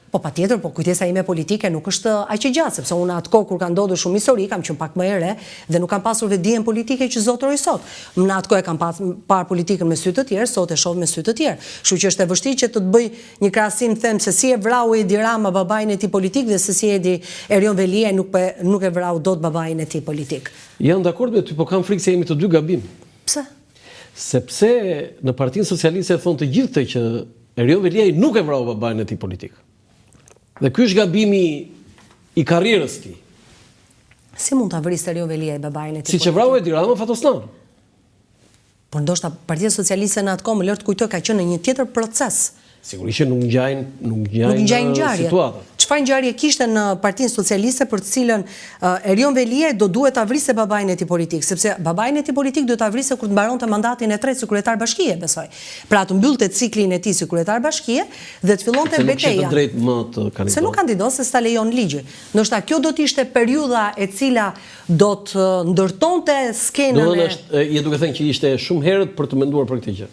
Po patjetër, po kujtesa ime politike nuk është aq e gjatë, sepse unë atë kohë kur ka ndodhur shumë histori, kam qenë pak më e re dhe nuk kam pasur vetdijen politike që zotëroj sot. Në atë kohë kam parë politikën me sy të tjerë, sot e shoh me sy të tjerë. Kështu që është e vështirë që të bëj një krahasim them se si e vrau Edi Rama babain e tij politik dhe se si Erion Veliaj nuk e vrau dot babain e tij politik. Jam dakord me ty, po kam frikë se jemi të dy gabim. Pse? Sepse në Partinë Socialiste thonë të gjithë që Erion Veliaj nuk e vrau babain e tij politik. Dhe ky është gabimi i karrierës tij. Si mund ta vrisë Erion Veliaj babain e tij? Siç e vrau Edi Rama Fatosanën. Por ndoshta Partia Socialiste në atë kohë më lër të kujtoj ka qenë në një tjetër proces. Sigurisht që nuk ngjajnë situatat. Çfarë ngjarje kishte në Partinë Socialiste për të cilën Erion Veliaj do duhet ta vrisë babain e tij politik, sepse babain e tij politik do ta vrisë kur të mbaronte mandatin e tretë si kryetar bashkie, besoj. Pra të mbyllte ciklin e tij si kryetar bashkie dhe të fillonte betejë. Se nuk drejt më të kandidon. Se nuk kandidon se s'ta lejon ligji. Ndoshta kjo do të ishte periudha e cila do të ndërtonte skenën je duke thënë që ishte shumë herët për të menduar për këtë gjë.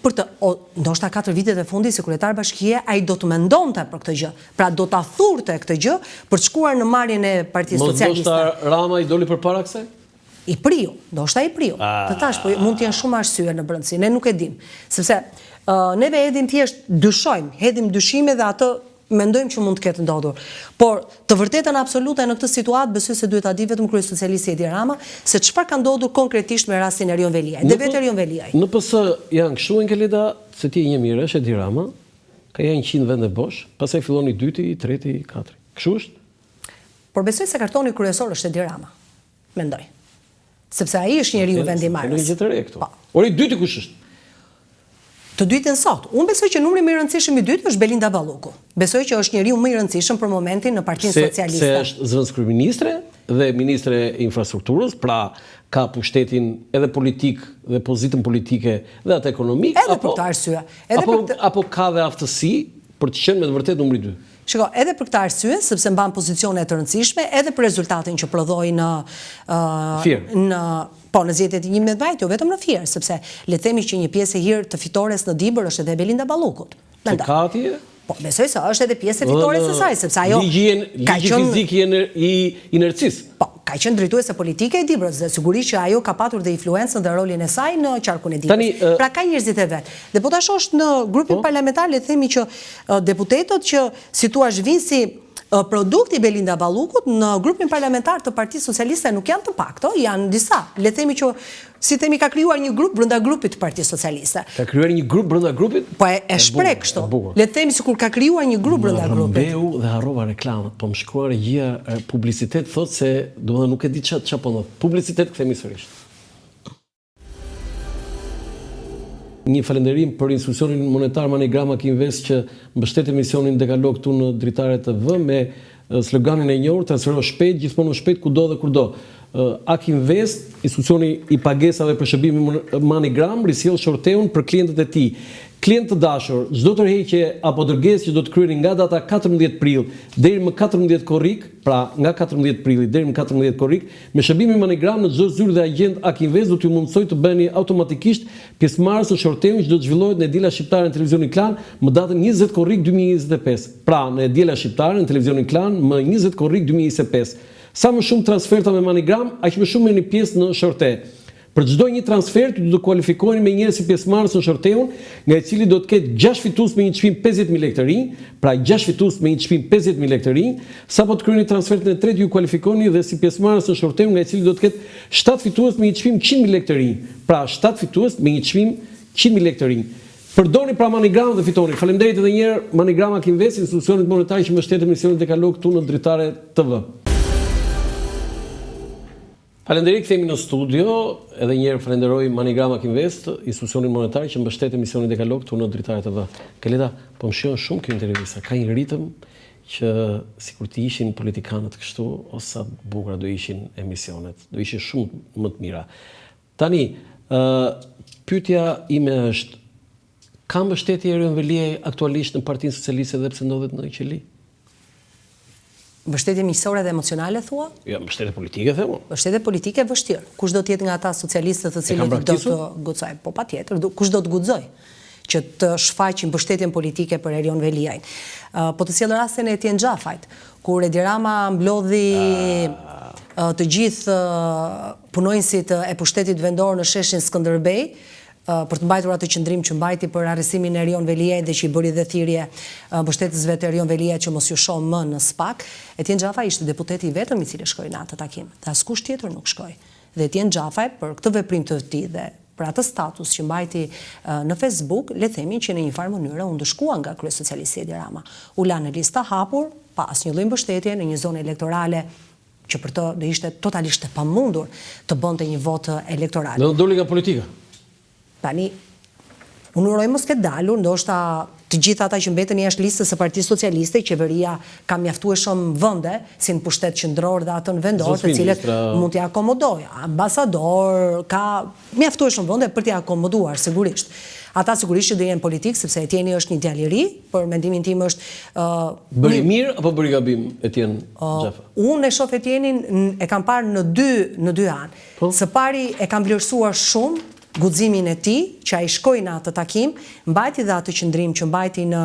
Ndoshta 4 vitet e fundit si kryetar bashkie ai do të mendonte për këtë gjë. Pra do ta thurte këtë gjë për të shkuar në marrjen e Partisë Socialiste. Ndoshta Rama i doli përpara kësaj? I priu, ndoshta i priu. Të thash, po mund të jenë shumë arsye në brendësi, ne nuk e dim. Sepse neve hedhim thjesht dyshojmë, hedhim dyshime dhe atë mendojmë që mund të ketë ndodhur. Por të vërtetën absolute në këtë situatë besoj se duhet ta di vetëm kryesocialisti Edi Rama se çfarë ka ndodhur konkretisht me rastin Erion Veliaj. Dhe vetë Erion Veliaj. Në PS janë kështu Engelida, se ti një mirë është Edi Rama, ka janë 100 vende bosh, pastaj fillon i dyti, i treti, i katërt. Kështu është? Por besoj se kartoni kryesor është Edi Rama. Mendoj. Sepse ai është njeriu vendimarrës. Në gjë të re këtu. Ori dyti kush është? Të dytën sot. Unë besoj që numri më i rëndësishëm i dytë është Belinda Balluku. Besoj që është njeriu më i rëndësishëm për momentin në Partinë Socialiste. Se është zëvendës kryeministre dhe ministre e infrastrukturës, pra ka pushtetin edhe politik dhe pozitën politike dhe atë ekonomik, edhe për këtë arsye. Apo ka dhe aftësi për të qenë me të vërtetë numri 2. Shiko, edhe për këtë arsye, sepse mban pozicione të rëndësishme, edhe për rezultatin që prodhoi në zgjedhjet e 11 majit, jo vetëm në Fier, sepse le të themi që një pjesë e hir të fitores në Dibër është edhe Belinda Ballukut. Po, besoj se është edhe pjesë e fitores së saj, sepse ajo ligji fizik i inercisë. Po, ka qenë drejtuese politike e Dibrës dhe sigurisht që ajo ka patur dhe influencën dhe rolin e saj në qarkun e Dibrës. Pra ka njerëzit e vet. Dhe po tash është në grupin parlamentar, le të themi që deputetët që si thua vinë si produkti Belinda Ballukut në grupin parlamentar të Partisë Socialiste nuk janë të pakto, janë disa. Le të themi që si themi ka krijuar një grup brenda grupit të Partisë Socialiste. Ka krijuar një grup brenda grupit? Po e shpreh kështu. Le të themi sikur ka krijuar një grup brenda grupit. Mbeu dhe harrova reklamën, po më shkruar gjëja publicitet thotë se domethënë nuk e di çfarë po ndodh. Publicitet kthemi sërish. Një falënderim për institucionin monetar Manigrama Kinvest që mbështet emisionin Dekalog këtu në Dritare TV me sloganin e njohur transfero shpejt, gjithmonë më shpejt kudo dhe kurdo. Akinvest, institucioni i pagesave për shërbimi Manigram, risjell shorteun për klientët e tij. Klient të dashur, çdo tërheqje apo dërgesë që do të kryeni nga data 14 prill deri më 14 korrik, pra nga 14 prilli deri më 14 korrik, me shërbimi Manigram në çdo zyrë dhe agjent Akinvest do t'ju mundsoj të bëheni automatikisht pjesëmarrës në shorteun që do të zhvillohet në Edila Shqiptare në Televizionin Klan më datën 20 korrik 2025. Pra në Edila Shqiptare në Televizionin Klan më 20 korrik 2025. Sa më shumë transferta me Manigram, aq më shumë merrni pjesë në shorte. Për çdo një transfer ju do të kualifikoheni me njerëz si pjesëmarrës në shorteun, nga i cili do të ketë 6 fitues me një çmim 50.000 lekë të rinj, pra 6 fitues me një çmim 50.000 lekë të rinj, sapo të kryeni transfertin e tretë ju kualifikoni dhe si pjesëmarrës në shorteun, nga i cili do të ketë 7 fitues me një çmim 100.000 lekë të rinj, pra 7 fitues me një çmim 100.000 lekë të rinj. Përdorni pra Manigram dhe fitoni. Faleminderit edhe një herë Manigrama Kinvest, institucionit monetar që mbështet emisionin Dekalog këtu në Dritare TV. Falenderit, kthehemi në studio, edhe një herë falenderoj Manigrama Kinvest, institucionin monetar që mbështet emisionin Dekalog këtu në Dritare TV. Keleta, po më shjon shumë kjo intervista, ka një ritëm që sikur të ishin politikanët kështu, ose sa bukura do ishin emisionet, do ishin shumë më të mira. Tani, pyetja ime është, ka mbështetje Erion Veliaj aktualisht në Partinë Socialiste dhe pse ndodhet në qeli? Mbështetje miqësore dhe emocionale thua? Jo, mbështetje politike themo. Mbështetje politike vështirë. Kush do të jetë nga ata socialistët të cilët do të guxojnë? Po patjetër, kush do të guxojë që të shfaqin mbështetjen politike për Erion Veliajin. Po të sjell rastin e Etienne Xhafajt, kur Edi Rama mblodhi të gjithë punonjësit e pushtetit vendor në sheshin Skënderbej, për të mbajtur atë qëndrim që mbajti për arrestimin e Erion Veliajit dhe që i bëri dhe thirrje mbështetësve të Erion Veliajit që mos ju shoh më në SPAK. Etienne Xhafaj ishte deputeti i vetëm i cili shkoi në atë takim, dhe askush tjetër nuk shkoi. Dhe Etienne Xhafaj për këtë veprim të tij dhe për atë status që mbajti në Facebook, le themi që në një farë mënyrë u ndëshkua nga kryesocialisti Edi Rama. U la në listë hapur, pa asnjë lloj mbështetje në një zonë elektorale që për të do ishte totalisht e pamundur të bënte një votë elektorale. Do doli nga politika. Tani, unë uroj mos ketë dalur, ndoshta të gjithë ata që mbetën jashtë listës së Partisë Socialiste, qeveria ka mjaftueshëm vende, si në pushtet qendror dhe atë në vendor, të cilët mund t'i akomodojë. Ambasador, ka mjaftueshëm vende për t'i akomoduar, sigurisht. Ata sigurisht që do jenë politikë, sepse Etieni është një djalë i ri, për mendimin tim është bëri mirë apo bëri gabim Etienne Xhafa? Unë e shoh Etienin e kam parë në dy anë. Së pari e kam vlerësuar shumë guximin e tij, që ai shkoi në atë takim, mbajti dhe atë qëndrim që mbajti në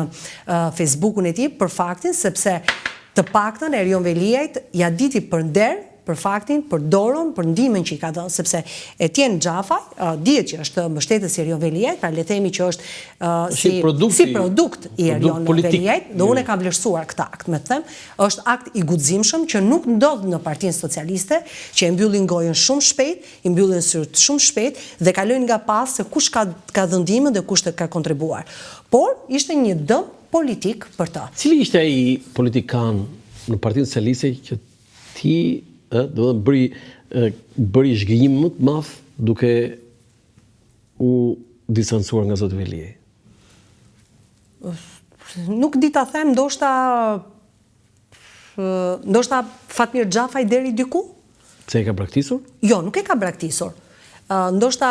Facebookun e tij për faktin sepse të paktën Erion Veliajt ja diti për nder, për faktin, për dorën, për ndihmën që i ka dhënë, sepse Etienne Xhafaj dihet që është mbështetës i Erion Veliajt, pra le të themi që është si produkt i Erion Veliajt, dhe unë e kam vlerësuar këtë akt, me të them, është akt i guximshëm që nuk ndodh në Partinë Socialiste, që e mbyllin gojën shumë shpejt, i mbyllin syrt shumë shpejt dhe kalojnë nga pas se kush ka dhënë ndihmën dhe kush ka kontribuar. Por ishte një dëm politik për ta. Cili ishte ai politikan në Partinë Socialiste që ti do të bëri zhgënjim më të madh duke u distancuar nga zoti Veliaj? Nuk di ta them, ndoshta Fatmir Xhafaj deri diku? Se e ka braktisur? Jo, nuk e ka braktisur. Ndoshta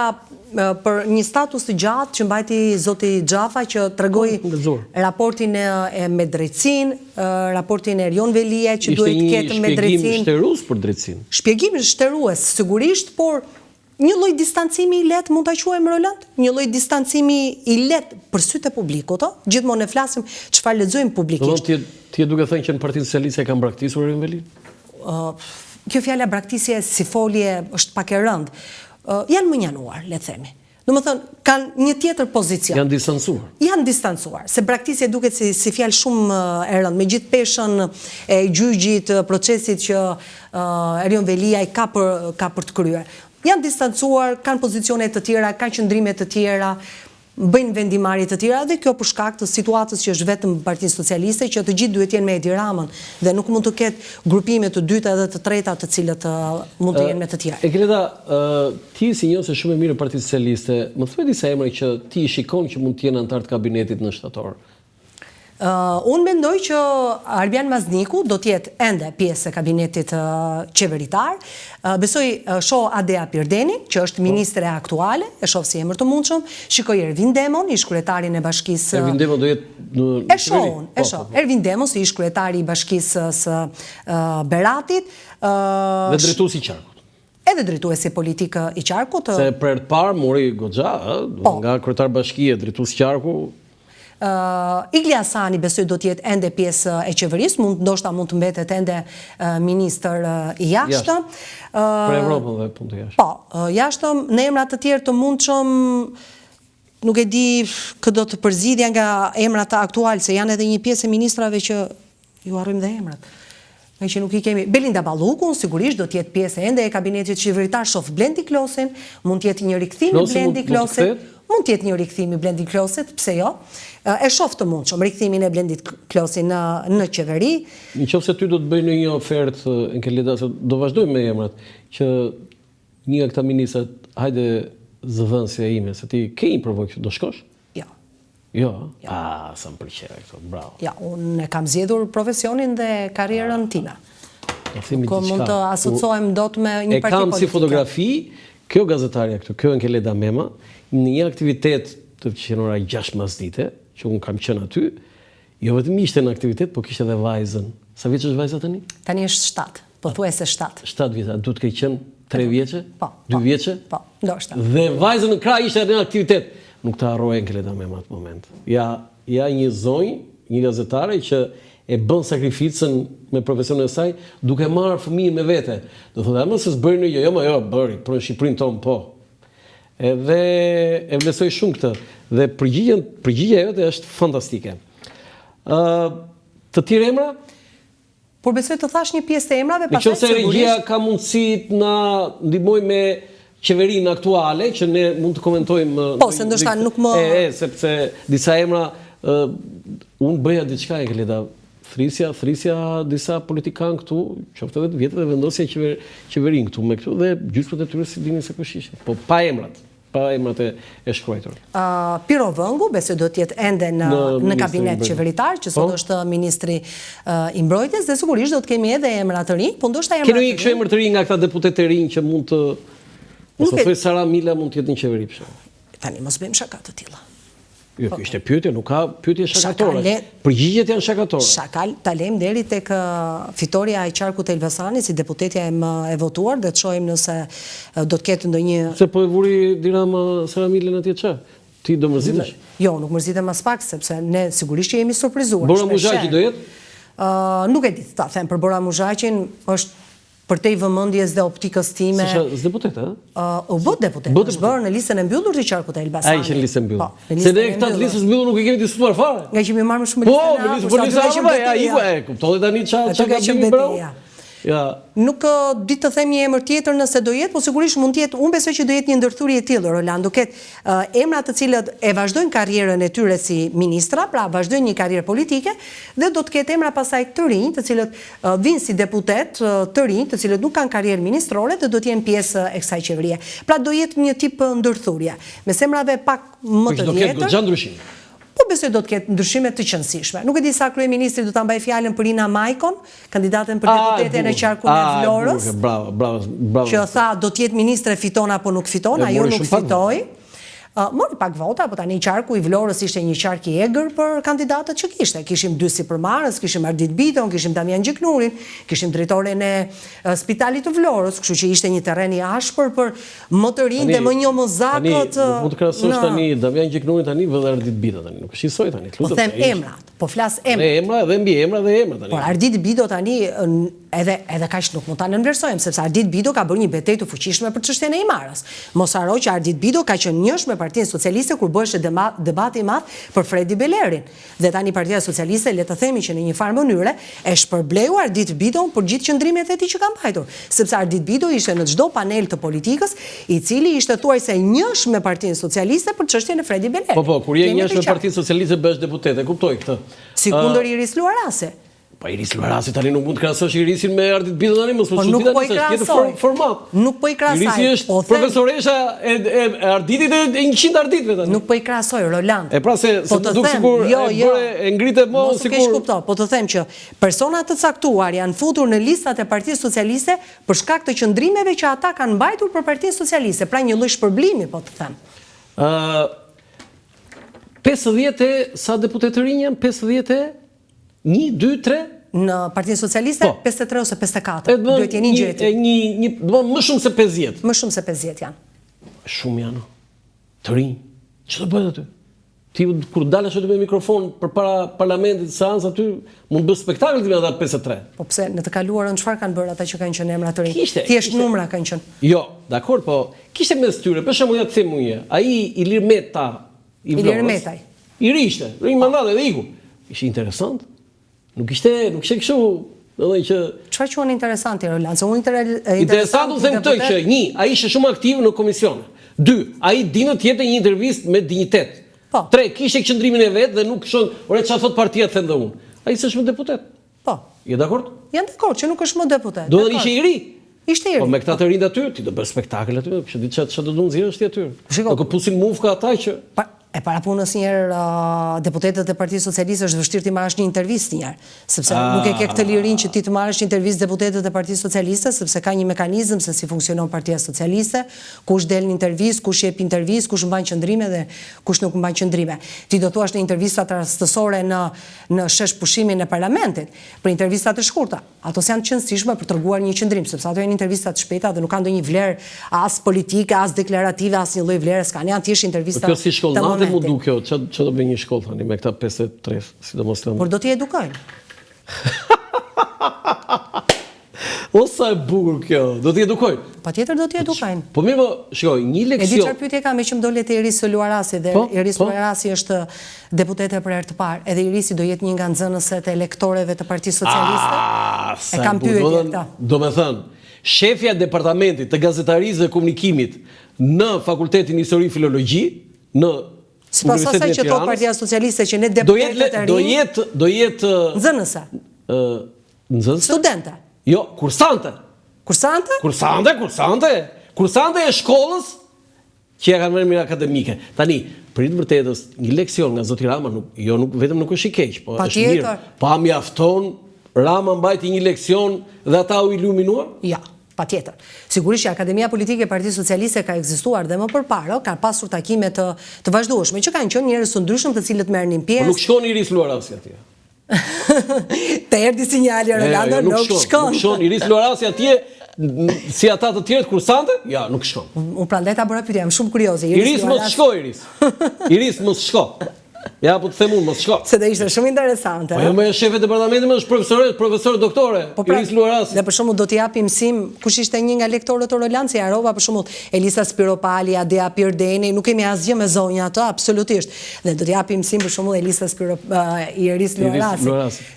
për një status të gjatë që mbajti zoti Xhafaj që tregoi raportin me drejtësinë, raportin e Erion Velia që duhet të ketë me drejtësinë. Ishte një shpjegim shtërues për drejtësinë. Shpjegim shtërues, sigurisht, por një lloj distancimi i lehtë mund ta quajmë, Roland, një lloj distancimi i lehtë për sytë e publikut, gjithmonë ne flasim çfarë lexojmë publikisht. Ti e duke thënë që në Partinë Socialiste e kanë braktisur Erion Velin? Kjo fjala braktisje si folje është pak e rëndë. Janë më njanuar, le të themi. Domethënë, kanë një tjetër pozicion. Janë distancuar. Janë distancuar, se braktisje duket si fjalë shumë e rëndë, me gjithë peshën e gjyqit, procesit që Erion Velia i ka për të kryer. Janë distancuar, kanë pozicione të tjera, kanë qëndrime të tjera, bëjnë vendimarrje të tjera dhe kjo për shkak të situatës që është vetëm Partinë Socialiste, që të gjithë duhet jenë me Edi Ramën dhe nuk mund të ketë grupime të dyta dhe të treta të cilët mund të jenë me të tjera. Egleda, ti si njëse shumë e mirë në Partinë Socialiste, më thuaj disa emra që ti shikon që mund të jenë antar të kabinetit në shtator? Unë mendoj që Arbian Mazniku do t'jetë ende pjesë e kabinetit qeveritar. Besoj shoh Adea Pirdeni, që është ministre aktuale, e shoh si emër të mundshëm. Shikoj Ervin Demon, ish kryetarin e bashkisë. Ervin Demon do jetë në qeveri? E shoh. Ervin Demon si ish kryetari i bashkisë së Beratit. Dhe drejtuesi i Qarkut. Edhe drejtuesi politikë i Qarkut. Se për të parë mori goxha, nga kryetar bashkie, drejtuesi i Qarkut. Igli Hasani besoj do t'jetë ende pjesë e qeverisë, ndoshta mund të mbetet ende ministër i jashtëm. Për Evropën dhe punë të jashtëm. Po, jashtëm, në emra të tjerë të mundshëm, nuk e di këtë do të përzidhja nga emrat aktual, se janë edhe një pjesë e ministrave që ju harrojmë dhe emrat. Nga që nuk i kemi. Belinda Ballukun sigurisht do t'jetë pjesë ende e kabinetit qeveritar, shoh Blendi Klosin, mund t'jetë një rikthim i Blendi Klosit. Mund t'jetë një rikthim i Blendit Klosit, pse jo? E shoh të mundshëm rikthimin e Blendit Klosit në qeveri. Nëse ty do të bëjnë një ofertë, Enkelida, se do vazhdojmë me emrat, që një nga këta ministrat, hajde zëvendësja ime, se ti ke një përvojë, do shkosh? Jo. Jo? Sa më pëlqej këto, bravo. Ja, unë kam zgjedhur profesionin dhe karrierën time. Nuk mund të asocojmë dot me një parti politike. E kam si fotografi, kjo gazetarja këtu, kjo Enkelida Mema, në një aktivitet të qenora 6 masdite, që unë kam qenë aty, jo vetëm ishte në aktivitet, po kishte edhe vajzën. Sa vjeç është vajza tani? Tani është 7, pothuajse 7. 7 vjeç, duhet të ketë qenë 3 vjeçe? Po. 2 vjeçe? Po, ndoshta. Dhe vajzën në krah ishte në aktivitet. Nuk ta harroj Enkelida me atë moment. Ja një zonjë, një gazetare që e bën sakrificën me profesionin e saj, duke marrë fëmijën me vete. Do thotë, "Ama s'e bëri në jo, bëri, për në Shqipërinë tonë po." Edhe e vlerësoj shumë këtë dhe përgjigjja jote është fantastike. Të tjerë emra? Por besoj të thash një pjesë të emrave, pastaj sigurisht. Nëse regjia ka mundësi të na ndihmojë me qeverinë aktuale, që ne mund të komentojmë. Po, se ndoshta nuk më sepse disa emra unë bëja diçka e Enkelida. Thrisja disa politikanë këtu, qoftë edhe të vjetër dhe vendosja qeverinë këtu me këtu dhe gjysmët e tyre si dinin se kush ishte. Po pa emrat e shkruar. Piro Vëngu, besoj do të jetë ende në kabinet qeveritar, që sot është ministri i mbrojtjes dhe sigurisht do të kemi edhe emra të rinj, po ndoshta emra të rinj. Keni emër të rinj nga këta deputetë të rinj që mund të ose thoj Sara Mila mund të jetë në qeveri pse? Tani mos bëjmë shaka të tilla. Jo, ishte pyetje, nuk ka pyetje shakatore. Përgjigjet janë shakatore. Shakal, ta lejmë deri tek fitoria e Qarkut Elbasani si deputetja e votuar dhe të shohim nëse do të ketë ndonjë. Se po e vuri Dirama Saramilën atje ç'a? Ti do mërzitesh? Jo, nuk mërzitem as pak sepse ne sigurisht që jemi surprizuar. Bora Muzhaqi do jetë? Nuk e di ta them për Bora Muzhaqin, është përtej vëmendjes dhe optikës time. S'është deputet, a? U bë deputet. Është bërë në listën e mbyllur të Qarkut të Elbasanit. Ai që në listën e mbyllur. Se ne këta të listës mbyllur nuk i kemi diskutuar fare. Nga që mi marrë më shumë listën e Po, listën e kuptoj tani ç'a ka qenë bro. Nuk di të them një emër tjetër nëse do jetë, po sigurisht mund të jetë, unë besoj që do jetë një ndërthurje e tillë, Roland, do ketë emra të cilët e vazhdojnë karrierën e tyre si ministra, pra vazhdojnë një karrierë politike dhe do të ketë emra pasaj të rinj, të cilët vinë si deputet të rinj, të cilët nuk kanë karrierë ministrore dhe do të jenë pjesë e kësaj qeverie. Pra do jetë një tip ndërthurje. Me emrave pak më të vjetër. Do ketë goxha ndryshim. Po besoj do të ketë ndryshime të qëndësishme. Nuk e di sa kryeministri do ta mbaj fjalën për Ina Majkon, kandidaten për deputeten e qarkun e Vlorës. Bravo. Që tha do të jetë ministre fiton apo nuk fiton, ajo nuk fitoi. Mori pak vota, po tani qarku i Vlorës ishte një qark i egër për kandidatët që kishte. Kishim dy sipërmarrës, kishim Ardit Bidon, kishim Damian Gjiknurin, kishim drejtoren e Spitalit të Vlorës, kështu që ishte një terren i ashpër për më të rinj dhe më njohmozakët. Mund të krahasosh tani Damian Gjiknurin tani dhe Ardit Bidon tani. Nuk shqisoj tani. Po them emrat, po flas emra. Emra dhe mbi emra dhe emra tani. Por Ardit Bido tani edhe kaq nuk mund ta nënvlerësojmë, sepse Ardit Bido ka bërë një betejë të fuqishme për çështjen e Imarës. Mos haro që Ardit Bido ka qenë njësh me Partinë Socialiste kur bëhej debati i madh për Fredi Belerin. Dhe tani Partia Socialiste, le të themi që në një farë mënyre e shpërbleu Ardit Bidon për gjithë qëndrimet e tij që ka mbajtur, sepse Ardit Bido ishte në çdo panel të politikës, i cili ishte thuajse njësh me Partinë Socialiste për çështjen e Fredi Belerit. Po, kur je njësh me Partinë Socialiste bëhesh deputet, e kuptoj këtë. Si kundër Iris Luarase. Po Iris Luarasi tani nuk mund të krahasosh Irisin me Ardit Bidon tani, mos po nuk po i krahasoj format. Nuk po i krahasoj. Irisi është profesoresha e Arditit e 100 Arditëve tani. Nuk po i krahasoj Roland. E pra se duk sikur e ngritet më sikur. Po të them që persona të caktuar janë futur në listat e Partisë Socialiste për shkak të qëndrimeve që ata kanë mbajtur për Partinë Socialiste, pra një lloj shpërblimi, po të them. 50 sa deputet të rinj janë? 51, 2, 3? Në Partinë Socialiste, 53 ose 54. Duhet jeni gjeti. Më shumë se 50. Më shumë se 50 janë. Shumë janë. Të rinj. Ç'do bëhet aty? Ti kur dalesh aty me mikrofon përpara parlamentit seans aty, mund të bësh spektakël me ata 53. Po pse në të kaluarën çfarë kanë bërë ata që kanë qenë emra të rinj? Thjesht numra kanë qenë. Jo, dakor, po kishte mes tyre, për shembull ja të them unë, ai Ilir Meta, Ilir Metaj. I rishte, rinj mandat edhe iku. Ishte interesant. Nuk ishte kështu, domethënë që çfarë quhen interesante Roland? Se unë interesant u them këtë që 1, ai ishte shumë aktiv në komisione. 2, ai dinë të jepte një intervistë me dinjitet. 3, kishte qëndrimin e vet dhe nuk shon, ore çfarë thot partia them dhe unë. Ai s'është më deputet. Po. Je dakord? Jam dakord që nuk është më deputet. Do të ishte i ri. Ishte i ri. Po me këta të rinj aty, ti do bësh spektakël aty, kështu diçka çfarë do të nxjerrësh ti aty. Do të pusin mufka ata që E para punës njerë deputetët e Partisë Socialiste është vështirë ti marrësh një intervistë njerë, sepse nuk e ke këtë lirin që ti të marrësh një intervistë deputetët e Partisë Socialiste, sepse ka një mekanizëm se si funksionon Partia Socialiste, kush del në intervistë, kush jep intervistë, kush mban qëndrime dhe kush nuk mban qëndrime. Ti do thuash në intervistat rastësore në shesh pushimin e parlamentit, për intervistat e shkurta. Ato janë të qëndësishme për treguar një qëndrim, sepse ato janë intervistat të shpejta dhe nuk kanë ndonjë vlerë as politike, as deklarative, as një lloj vlere s'kan. Janë thjesht intervista të mu du kjo, që do bëj një shkollë tani me këta 53, sidomos të... Por do t'i edukojnë. O sa e bukur kjo, do t'i edukojnë. Patjetër do t'i edukojnë. Po mirë, shikoj, një leksion... E di çfarë pyetje kam, me që më dole te Iris Luarasi dhe Iris Luarasi është deputete për herë të parë. Edhe Irisi do jetë një nga nxënëset e elektorëve të Partisë Socialiste. E kam pyetje këta. Do me thënë, shefja e departamentit të gazetarisë dhe komunikimit në Fakultetin Histori Filologji, në sipas asaj që thot Partia Socialiste që ne deputetët e rinj do jetë nxënëse. Nxënëse? Studente. Jo, kursante. Kursante? Kursante e shkollës që ja kanë marrë mirë akademike. Tani, për të vërtetës, një leksion nga zoti Rama nuk vetëm nuk është i keq, po është mirë. Pa mjafton Rama mbajti një leksion dhe ata u iluminuar? Ja. Patjetër. Sigurisht që Akademia Politike e Partisë Socialiste ka ekzistuar dhe më përpara, ka pasur takime të vazhdueshme, që kanë qenë njerëz të ndryshëm të cilët merrnin pjesë. Po nuk shkon Iris Luarasi atje. Të erdhi sinjali Rolando, nuk shkon. Nuk shkon Iris Luarasi atje si ata të tjerë kursante? Ja, nuk shkon. Unë prandaj ta bëra pyetje, jam shumë kurioze. Iris mos shko, Iris. Iris mos shko. Ja, po të them unë, mos shko. Se do ishte shumë interesante. Po jo më shefe departamentit, më është profesor doktore, Iris Luarasi. Dhe për shembull do t'i japi mësim, kush ishte një nga lektorët e Roland, si Arova për shembull, Elisa Spiropali, Adea Pirdeni, nuk kemi asgjë me zonja ato, absolutisht. Dhe do t'i japi mësim për shembull Elisa Iris Luarasi.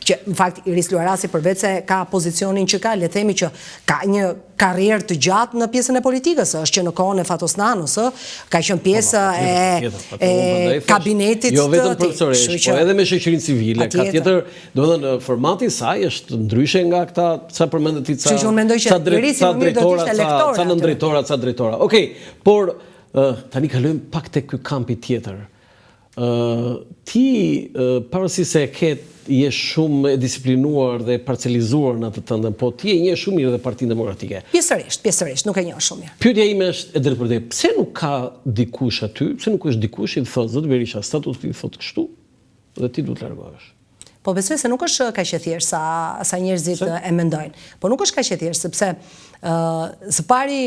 Që në fakt Iris Luarasi përveç se ka pozicionin që ka, le të themi që ka një karrierë të gjatë në pjesën e politikës, është që në kohën e Fatos Nanos, ka qenë pjesë e kabinetit jo vetëm profesoresh, po edhe me shoqërinë civile, ka tjetër, domethënë formati i saj është ndryshe nga këta, sa përmendet ti ca drejtora, ca drejtora. Okej, por tani kalojmë pak tek ky kamp i tjetër. ti pavarësisht se je shumë e disiplinuar dhe parcelizuar në atë tëndën, po ti e njeh shumë mirë dhe Partinë Demokratike. Pjesërisht, nuk e njeh shumë mirë. Pyetja ime është e drejtpërdrejtë, pse nuk ka dikush aty, pse nuk është dikush i thotë zot Berisha, statuti i thotë kështu dhe ti duhet largohesh. Po besoj se nuk është kaq e thjeshtë sa njerëzit e mendojnë. Po nuk është kaq e thjeshtë sepse së pari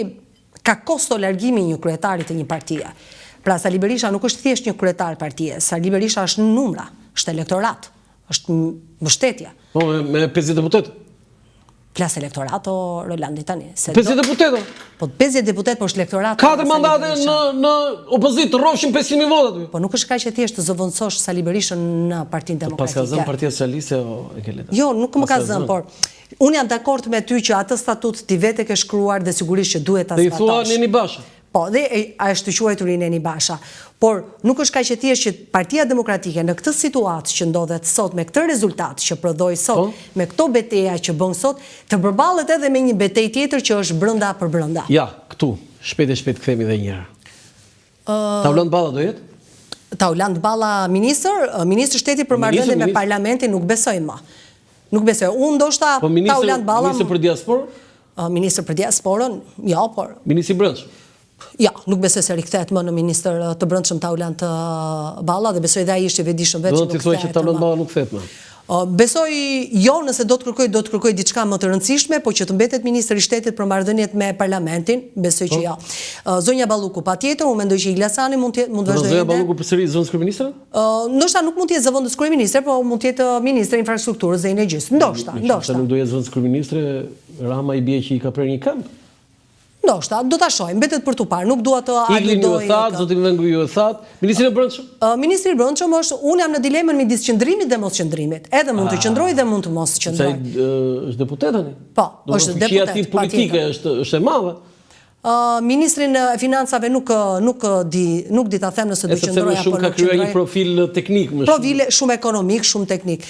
ka kosto largimi një kryetari të një partie. Pra Sali Berisha nuk është thjesht një kryetar partie, Sali Berisha është në numra, është elektorat, është mbështetje. Po me 50 deputet. Flas elektorat o Rolandi tani. 50 deputet. Po 50 deputet po është elektorat. 4 mandate në opozitë, rrofshin 500.000 vota aty. Po nuk është kaq e thjeshtë të zëvendësosh Sali Berishën në Partinë Demokratike. Pas ka zënë Partia Socialiste o e ke leta? Jo, nuk më ka zënë, por unë jam dakord me ty që atë statut ti vetë ke shkruar dhe sigurisht që duhet ta zbatosh. Dhe i thua Neni Basha. Po, dhe është quajtur i Neni Basha. Por nuk është kaq e thjeshtë që Partia Demokratike në këtë situatë që ndodhet sot me këtë rezultat që prodhoi sot, me këto betejë që bën sot, të përballet edhe me një betejë tjetër që është brenda për brenda. Ja, këtu, shpejt e shpejt kthehemi edhe një herë. Taulant Balla do jetë? Taulant Balla ministër shteti për marrëdhënie me parlamentin nuk besoj më. Nuk besoj. Unë ndoshta Taulant Balla ministër për diasporën? Ministër për diasporën, jo, por ministri i brendshëm. Ja, nuk besoj se rikthehet më në ministër të brendshëm Taulant Balla dhe besoj dhe ai ishte i vetëdijshëm vetë. Do të thuaj që Taulant Balla nuk kthehet më. Besoj jo, nëse do të kërkoj diçka më të rëndësishme, po që të mbetet ministër i shtetit për marrëdhëniet me parlamentin, besoj që ja. Zonja Balluku patjetër, unë mendoj që Ilia Sani mund të vazhdojë. Zonja Balluku përsëri zëvendës kryeministre? Ndoshta nuk mund të jetë zëvendës kryeministre, po mund të jetë ministër infrastrukturës dhe energjisë. Ndoshta. Nuk do jetë zëvendës kryeministre, Rama i bie që i ka prerë një këmbë. Ndoshta, do ta shohim, mbetet për tu parë, nuk dua të aludoj. Zotin Vengru ju e that, ministri i brendshëm? Ministri i brendshëm është, unë jam në dilemën midis qëndrimit dhe mos qëndrimit. Edhe mund të qëndroj dhe mund të mos qëndroj. Është deputet tani? Po, është deputet. Fuqia e politike është e madhe. Ministrin e financave nuk di ta them nëse do qëndroj apo nuk qëndroj. Shumë ka krijuar një profil teknik më shumë. Profil shumë ekonomik, shumë teknik.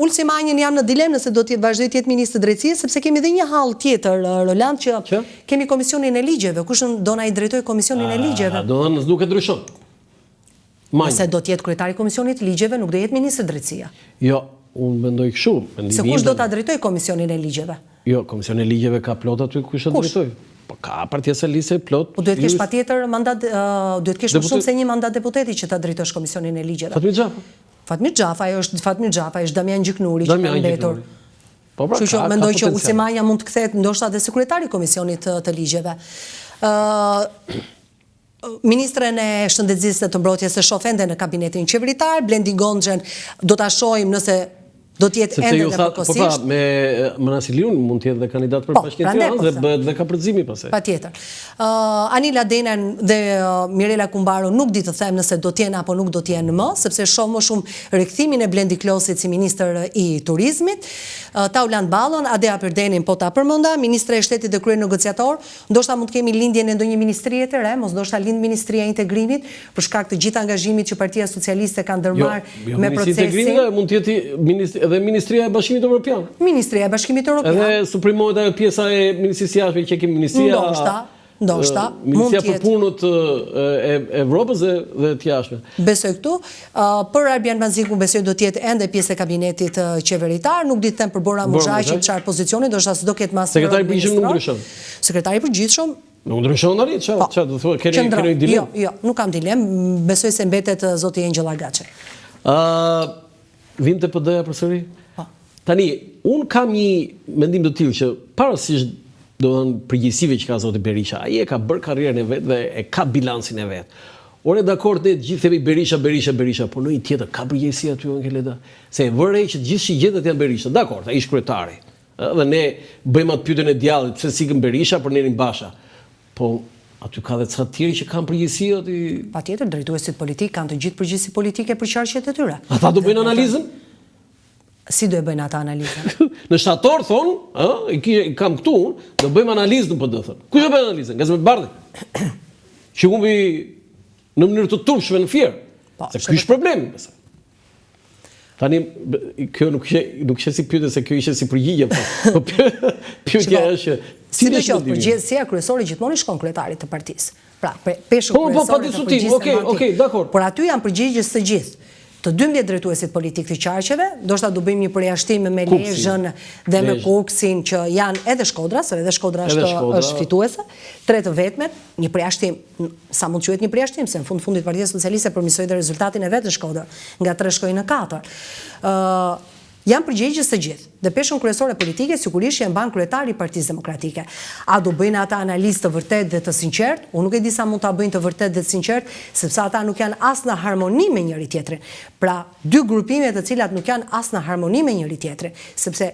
Ulsi Manjën jam në dilemë nëse do të vazhdoj të jetë ministër drejtësisë, sepse kemi edhe një hall tjetër, Roland, që kemi komisionin e ligjeve. Kush do na i drejtoj komisionin e ligjeve? Do të nuk e ndryshon. Nëse do të jetë kryetari i komisionit të ligjeve, nuk do jetë ministër drejtësia. Jo, unë mendoj kështu. Se kush do ta drejtoj komisionin e ligjeve? Jo, komisioni i ligjeve ka plot aty kush e drejtoj. Po ka Partia Socialiste plot. Po duhet kesh patjetër mandat, duhet kesh më shumë se një mandat deputeti që ta drejtosh komisionin e ligjeve. Fatmir Xhafa. Fatmir Xhafa është Damian Gjiknuri që ka mbetur. Po pra, kështu që mendoj që Ulsi Manja mund të kthehet ndoshta edhe sekretari i komisionit të ligjeve. Ministren e shëndetësisë të mbrojtjes së shofende në kabinetin qeveritar, Blendi Gonxhen do ta shohim nëse do të jetë ende dhe përkohësisht. Po pra, me Manasiliun mund të jetë dhe kandidat për bashkëtiranë dhe bëhet dhe ka përgjithësimi pastaj. Patjetër. Anila Denan dhe Mirela Kumbaro nuk di të them nëse do të jenë apo nuk do të jenë më, sepse shoh më shumë rikthimin e Blendi Klosit si ministër i turizmit. Taulant Ballon, Adea Perdenin po ta përmenda, ministri i shtetit dhe krye negociator, ndoshta mund të kemi lindjen e ndonjë ministrie të re, mos ndoshta lind ministria e integrimit për shkak të gjithë angazhimit që Partia Socialiste ka ndërmarrë me procesin. Mund të jetë edhe Ministria e Bashkimit Evropian. Ministria e Bashkimit Evropian. Edhe suprimohet ajo pjesa e Ministrisë jashtme që kemi Ministria. Ndoshta. Ministria për punët e Evropës dhe të jashtme. Besoj këtu. Për Arbian Manziku besoj do të jetë ende pjesë e kabinetit qeveritar, nuk di të them për Bora Muxhaqin çfarë pozicioni, ndoshta s'do ketë mas. Sekretari i përgjithshëm nuk ndryshon. Sekretari i përgjithshëm nuk ndryshon tani, çfarë do thua, keni dilemë? Jo, nuk kam dilemë, besoj se mbetet zoti Angela Gaçi. Vim të PD-ja përsëri? Tani, unë kam një mendim të tillë që parasisht do të thënë përgjegjësive që ka zoti Berisha, ai e ka bërë karrierën e vet dhe e ka bilancin e vet. Ore dakord ne gjithë themi Berisha, por në një tjetër ka përgjegjësi aty on Keleda, se e vërej që gjithë shigjetat janë Berisha. Dakord, ai është kryetari. Dhe ne bëjmë atë pyetjen e djallit, pse sikën Berisha për Nenin Basha. Po aty ka dhe ca të tjerë që kanë përgjegjësi aty. Patjetër, drejtuesit politik kanë të gjithë përgjegjësi politike për çështjet e tyre. Ata do bëjnë analizën? Si do e bëjnë ata analizën? Në shtator thonë, kam këtu unë, do bëjmë analizë në PD thonë. Kush do bëjë analizën? Gazemet Bardhi. Që humbi në mënyrë të turpshme në Fier. Se ky është problemi. Tani kjo nuk ishte si pyetje se kjo ishte si përgjigje, po pyetja është si do të thotë përgjegjësia kryesore gjithmonë shkon kryetarit të partisë. Pra, peshën kryesore të përgjithësisë. Okej, dakor. Por aty janë përgjigjës të gjithë. Të 12 drejtuesit politik të qarqeve, ndoshta do bëjmë një përjashtim me Lezhën dhe me Kuksin që janë edhe Shkodra, se edhe Shkodra është fituese, 3 të vetmet, një përjashtim, sa mund quhet një përjashtim, se në fundit Partia Socialiste përmisoi dhe rezultatin e vetë në Shkodër, nga 3 shkoi në 4. Janë përgjegjës të gjithë. Dhe peshën kryesore politike sigurisht e mban kryetari i Partisë Demokratike. A do bëjnë ata analizë të vërtetë dhe të sinqertë? Unë nuk e di sa mund ta bëjnë të vërtetë dhe të sinqertë, sepse ata nuk janë as në harmoni me njëri tjetrin. Pra, dy grupime të cilat nuk janë as në harmoni me njëri tjetrin, sepse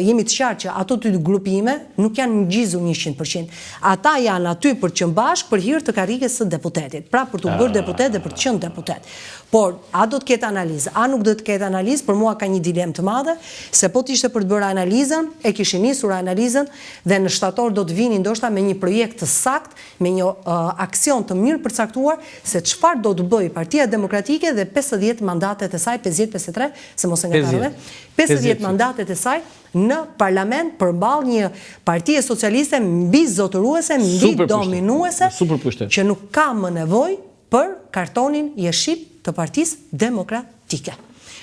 jemi të qartë që ato dy grupime nuk janë ngjizur 100%. Ata janë aty për të qenë bashkë për hir të karrikës së deputetit, pra për të bërë deputet dhe për të qenë deputet. Por, a do të ketë analizë, a nuk do të ketë analizë, për mua ka një dilemë të madhe, se po t'ishte për të bërë analizën, e kishin nisur analizën dhe në shtator do të vinin ndoshta me një projekt të sakt, me një aksion të mirë përcaktuar se çfarë do të bëjë Partia Demokratike dhe 50 mandatet e saj, 50-53, se mos e ngatarove, 50 mandatet e saj në parlament përballë një partie socialiste mbi zotëruese, mbi dominuese, që nuk ka më nevojë për kartonin jeship të Partisë Demokratike.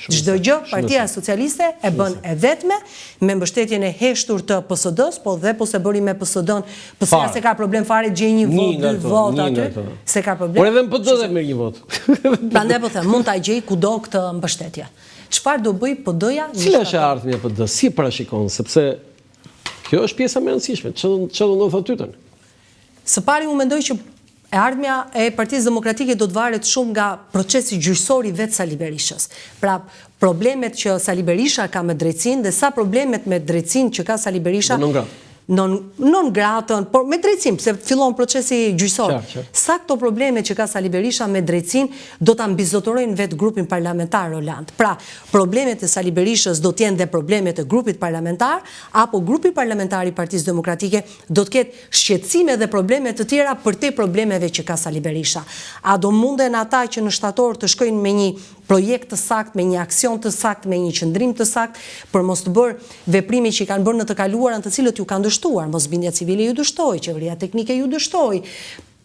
Çdo gjë Partia Socialiste e bën e vetme me mbështetjen e heshtur të PSD-s, po dhe po se bëri me PSD-n, PS-ja se ka problem fare gjej një vot, 2 vota aty, se ka problem. Por edhe në PD dhe merr një vot. Prandaj po them, mund ta gjej kudo këtë mbështetje. Çfarë do bëj PD-ja? Cila është ardhmja e PD? Si parashikon, sepse kjo është pjesa më e rëndësishme. Çfarë do ndodh aty tani? Së pari unë mendoj që e ardhmja e Partisë Demokratike do të varet shumë nga procesi gjyqësor i vetë Sali Berishës. Pra, problemet që Sali Berisha ka me drejtsinë dhe sa problemet me drejtsinë që ka Sali Berisha non gratën, por me drejtsinë, se fillon procesi gjyqësor. Sa këto problemet që ka Sali Berisha me drejtsinë do ta mbizotërojnë vetë grupin parlamentar Roland. Pra, problemet e Sali Berishës do të jenë dhe problemet e grupit parlamentar, apo grupi parlamentar i Partisë Demokratike do të ketë shqetësime dhe probleme të tjera për te problemeve që ka Sali Berisha. A do munden ata që në shtator të shkojnë me një projekt të sakt, me një aksion të sakt, me një qëndrim të sakt, për mos të bërë veprime që i kanë bërë në të kaluarën të cilët ju kanë dështuar, mosbindja civile ju dështoi, qeveria teknike ju dështoi,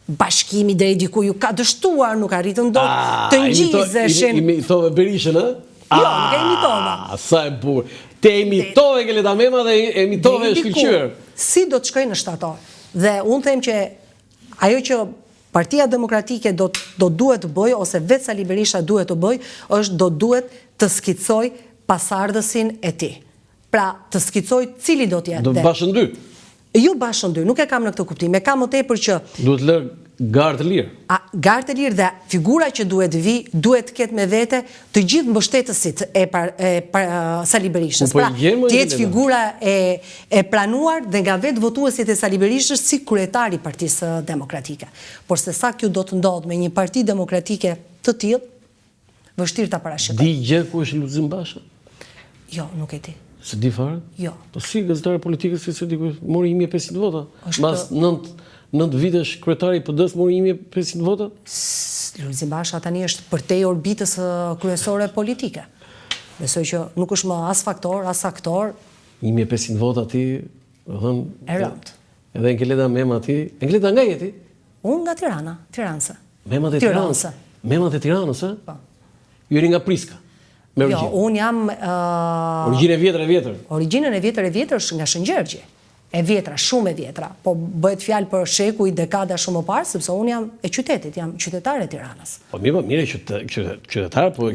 bashkimi deri diku ju ka dështuar, nuk arritën dot të ngjizeshin. Imitove Berishën, ë? Jo, nuk e imitova. Sa e bukur. Te imitove Geleta Mema dhe imitove shkëlqyer. Si do të shkojë në shtator? Dhe unë them që ajo që Partia Demokratike do duhet të bëjë, ose vetë Sali Berisha duhet të bëjë, është do duhet të skicoj pasardhësin e tij. Pra, të skicoj cili do t'jetë. Do bashën dy? Jo bashën dy, nuk e kam në këtë kuptim. E kam më tepër që duhet lër garë të lirë. Garë të lirë dhe figura që duhet vi, duhet të ketë me vete të gjithë mbështetësit e Sali Berishës. Pra, të jetë figura e planuar dhe nga vetë votuesit e Sali Berishës si kryetari Partisë Demokratike. Por se sa kjo do të ndodhë me një parti demokratike të tillë, vështirë ta parashikoj. Di gjë ku është Lulzim Basha? Jo, nuk e di. Se di fare? Jo. Po si gazetare politikës se di ku mori 1500 vota? Mbas 9 vitesh kryetari i PD-s mori 1500 vota? Lulzim Basha tani është përtej orbitës kryesore politike. Besoj që nuk është më as faktor, as aktor. 1500 vota ti, e rënd. Edhe Geleta Mema ti. Geleta nga je ti? Unë nga Tirana, Tiranëse. Memat e Tiranës? Memat e Tiranës, ë? Po. Ju jeni nga Priska? Jo, unë jam... Origjinë e vjetër? Origjinën e vjetër është nga Shëngjergji. E vjetra, shumë e vjetra. Po bëhet fjalë për shekuj, dekada shumë më parë, sepse unë jam e qytetit, jam qytetare e Tiranës. Po mire qytetar, po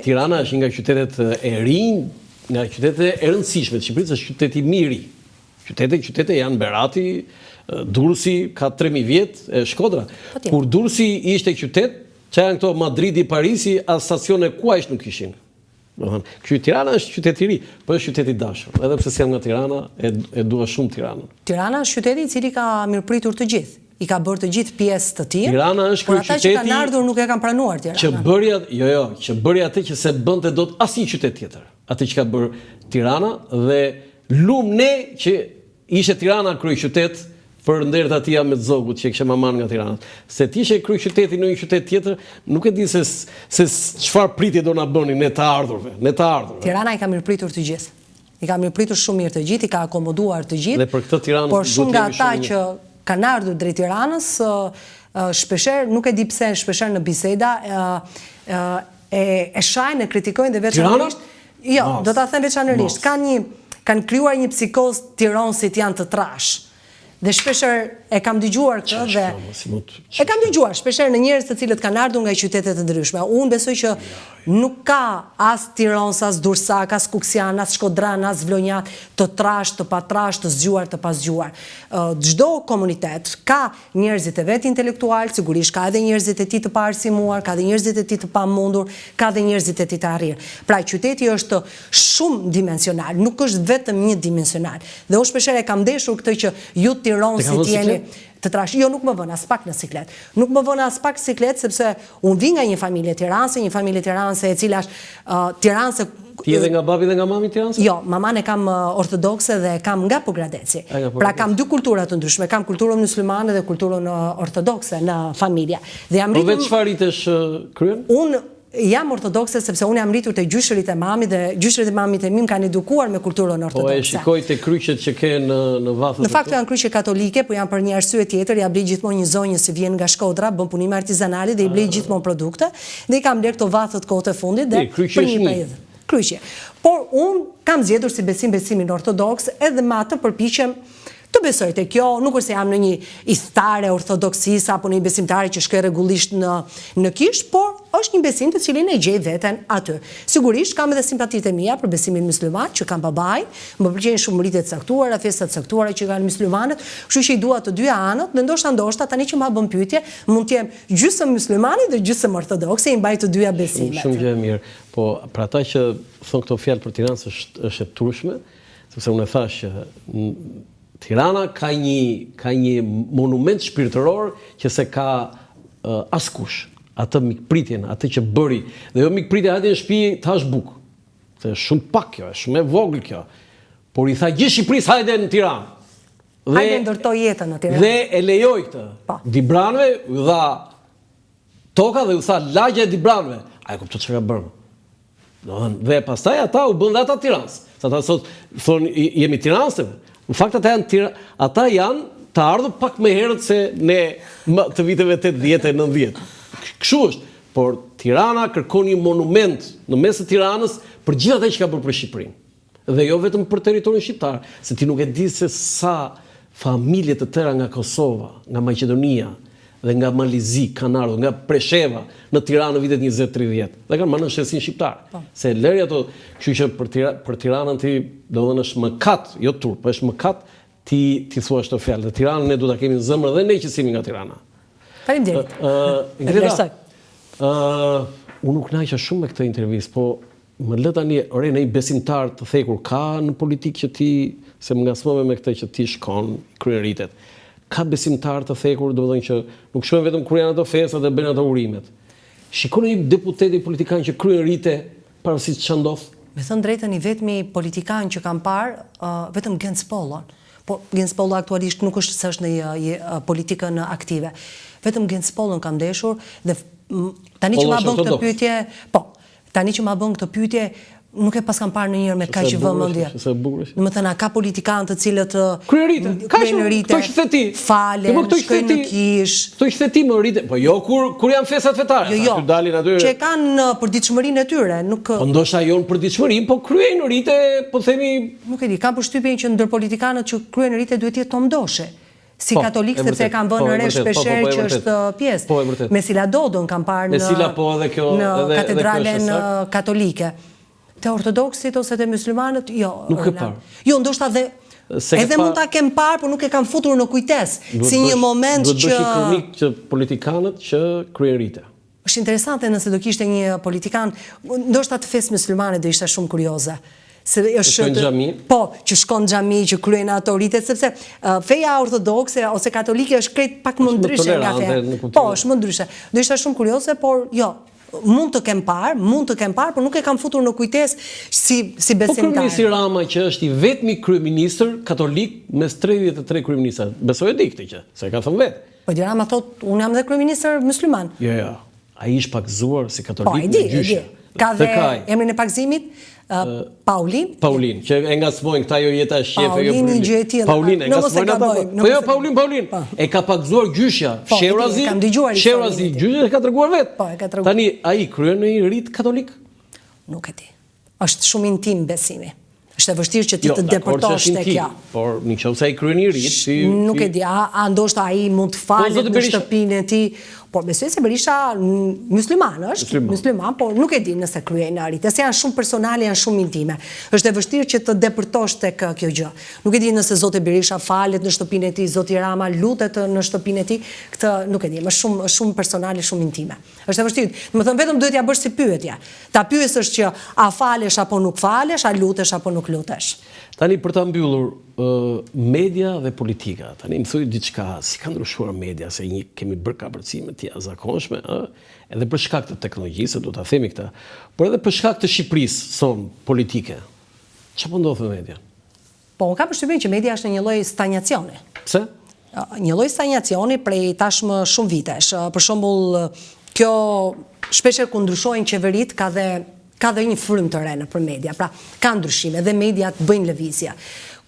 Tirana është nga qytetet e rinj, nga qytetet e rëndësishme të Shqipërisë, është qyteti miri. Qytetet janë Berati, Durrësi ka 3000 vjet, Shkodra. Kur Durrësi ishte qytet, që janë këto Madridi, Parisi, as stacione kuajsh nuk ishin. Tirana është qytet i ri, po është qytet i dashur. Edhe pse jam nga Tirana, e dua shumë Tiranën. Tirana është qyteti i cili ka mirëpritur të gjithë. I ka bërë të gjithë pjesë të tij. Tirana është por ata që kanë ardhur nuk e kanë pranuar Tiranën. Që bëri atë që se bënte dot asnjë qytet tjetër. Atë që ka bërë Tirana dhe lum ne që ishte Tirana kryeqytet për ndërta tia me zogut që e kishe marrë nga Tirana. Se ti ishe kryeqyteti në një qytet tjetër, nuk e di se çfarë pritje do na bënin ne të ardhurve, Tirana i ka mirëpritur të gjithë. I ka mirëpritur shumë mirë të gjithë, i ka akomoduar të gjithë. Dhe për këtë Tiranë por shumë nga ata që kanë ardhur drejt Tiranës, shpesher, nuk e di pse, shpesher në biseda, e shajnë, e kritikojnë dhe veçanërisht. Jo, do ta them veçanërisht. Kanë krijuar një psikoz tiranësit janë të trash. Dhe shpesher e kam dëgjuar këtë dhe e kam dëgjuar shpesher në njerëz të cilët kanë ardhur nga qytete të ndryshme. Unë besoj që nuk ka as Tiranës, as Durrësak, as Kuksian, as Shkodran, as Vlonjat të trash, të patrash, të zgjuar, të pazgjuar. Çdo komunitet ka njerëzit e vet intelektual, sigurisht ka edhe njerëzit e tij të paarsimuar, ka edhe njerëzit e tij të pamundur, ka edhe njerëzit e tij të arrir. Pra qyteti është shumë dimensional, nuk është vetëm një dimensional. Dhe unë shpesher e kam ndeshur këtë që ju Tiranësit jeni të trash. Jo, nuk më vën as pak në siklet. Nuk më vën as pak siklet sepse unë vi nga një familje tiranëse, e cila është tiranëse. Ti edhe nga babi dhe nga mami tiranëse? Jo, maman e kam ortodokse dhe kam nga Pogradeci. Pra kam dy kultura të ndryshme, kam kulturën muslimane dhe kulturën ortodokse në familje. Po vetë çfarë ritesh kryen? Unë jam ortodokse sepse unë jam rritur te gjyshërit e mamit dhe gjyshërit e mamit e mi më kanë edukuar me kulturën ortodokse. Po e shikoj te kryqet që ke në vathët. Në fakt janë kryqe katolike, po janë për një arsye tjetër, ja blej gjithmonë një zonjë si vjen nga Shkodra, bën punime artizanale dhe i blej gjithmonë produkte dhe i kam bler këto vathët kohët e fundit dhe për një periudhë. Kryqje. Por unë kam zgjedhur si besimin ortodoks edhe me atë përpiqem të besoj te kjo, nuk është se jam në një istare ortodoksisë apo në një besimtare që shkoj rregullisht në kish, por është një besim të cilin e gjej veten aty. Sigurisht kam edhe simpatitë e mia për besimin musliman, që kam babaj, më pëlqejnë shumë rritet e caktuara, festat e caktuara që kanë muslimanët, kështu që i dua të dyja anët, dhe ndoshta tani që ma bën pyetje, mund të jem gjysmë muslimani dhe gjysmë ortodokse, i mbaj të dyja besimet. Shumë gjë e mirë. Po për ata që thon këto fjalë për Tiranën është e turshme, sepse unë e thash që Tirana ka një monument shpirtëror që se ka askush. Atë mikpritjen, atë që bëri. Dhe jo mikpritja hajde në shtëpi të hash bukë. Se shumë pak kjo, shumë e vogël kjo. Por i tha gjithë Shqipërisë hajde në Tiranë. Hajde ndërtoj jetën në Tiranë. Dhe e lejoi këtë. Dibranëve u dha toka dhe u tha lagja e Dibranëve. A e kupton çka bën? Dhe pastaj ata u bën ata Tiranës. Sa ata sot thonë jemi Tiranëse. Në fakt ata janë të ardhur pak më herët se ne të viteve 80 e 90. Kështu është, por Tirana kërkon një monument në mes të Tiranës për gjithë atë që ka bërë për Shqipërinë. Dhe jo vetëm për territorin shqiptar, se ti nuk e di se sa familje të tëra nga Kosova, nga Maqedonia dhe nga Malizi kanë ardhur, nga Presheva në Tiranë në vitet 20-30 dhe kanë marrë në shtësinë shqiptare. Se lëri ato, kështu që për Tiranën ti domethënë është mëkat, jo turp, po është mëkat ti thuash të fjalë. Tiranën ne duhet ta kemi në zemër dhe ne që simi nga Tirana. Faleminderit. Unë nuk naqa shumë me këtë intervistë, po më lë tani ore në një besimtar të thekur ka në politikë që ti, se më ngasmove me këtë që ti shkon kryeritet. Ka besimtar të thekur, domethënë që nuk shkojnë vetëm kur janë ato festat dhe bëjnë ato urimet. Shikon një deputet i politikan që kryen rite pavarësisht ç'a ndodh? Me thënë drejtën, i vetmi politikan që kam parë vetëm Genc Pollon. Po Genc Pollo aktualisht nuk është se është në politikën aktive. Vetëm Genc Pollon kam ndeshur dhe tani që ma bën këtë pyetje, tani që ma bën këtë pyetje, nuk e pas kam parë në njërë me kaq vëmendje. Domethënë ka politikanë të cilët kryen rite, falen, shkojnë në kish. Kto që ti më rite, po jo kur janë festat fetare. Jo, që kanë përditshmërinë e tyre, nuk. Po ndoshta jo në përditshmërinë, po kryejnë rite, po themi, nuk e di, kam përshtypjen që ndër politikanët që kryejnë rite duhet jetë Tom Doshi. Si katolik, sepse e kam vënë re shpesher që është pjesë. Mesila Dodon kam parë në katedralen katolike. Te ortodoksit ose te muslimanët, jo. Nuk e parë. Jo, ndoshta edhe mund ta kem parë, por nuk e kam futur në kujtesë. Si një moment që... Duhet bësh një kronik që politikanët që kryen rite. Është interesante nëse do kishte një politikan, ndoshta të fesë muslimane do ishte shumë kurioze. Shkon xhami? Po, që shkon xhami, që kryen ato ritet, sepse feja ortodokse ose katolike është krejt pak më ndryshe nga feja. Po, është më ndryshe. Do ishte shumë kurioze, por jo. Mund të kem parë, por nuk e kam futur në kujtesë si besimtar. Po kryeministri Rama që është i vetmi kryeministër katolik mes 33 kryeministrave. Besoj e di këtë që, se ka thënë vetë. Po Edi Rama thotë, unë jam dhe kryeministër musliman. Jo. Ai ish pak zuar si katolik në gjyshe. Ka dhe emrin e pagëzimit? Paulin? Paulin, që e ngacmojnë këta jo jeta e shefe. Paulin një gjë e tillë. Paulin, e ngacmojnë ata. Po jo, Paulin. E ka pagëzuar gjyqja. Sherazi, gjyqja e ka treguar vetë. Po, e ka treguar. Tani, ai kryen në një rit katolik? Nuk e di. Është shumë intim besimi. Është e vështirë që ti të depërtosh tek kjo. Por nëse ai kryen një rit, nuk e di, a ndoshta ai mund të falet në shtëpinë e tij. Por besoj se Berisha musliman është, musliman, por nuk e di nëse kryen në rit. Se janë shumë personale, janë shumë intime. Është e vështirë që të depërtosh tek kjo gjë. Nuk e di nëse zoti Berisha falet në shtëpinë e tij, zoti Rama lutet në shtëpinë e tij. Këtë nuk e di, është shumë personale, shumë intime. Është e vështirë. Domethënë vetëm duhet ja bësh si pyetje. Ta pyesësh që a falesh apo nuk falesh, a lutesh apo nuk lutesh. Tani për ta mbyllur media dhe politika. Tani më thuj diçka, si ka ndryshuar media, se kemi bërë kapërcime të jashtëzakonshme, edhe për shkak të teknologjisë, do ta themi këtë, por edhe për shkak të Shqipërisë son politike. Çfarë po ndodh me media? Po, ka përshtypjen që media është në një lloj stagnacioni. Pse? Një lloj stagnacioni prej tashmë shumë vitesh. Për shembull, kjo shpeshherë kur ndryshojnë qeveritë ka dhe një frymë të re nëpër media. Pra, ka ndryshime dhe mediat bëjnë lëvizje.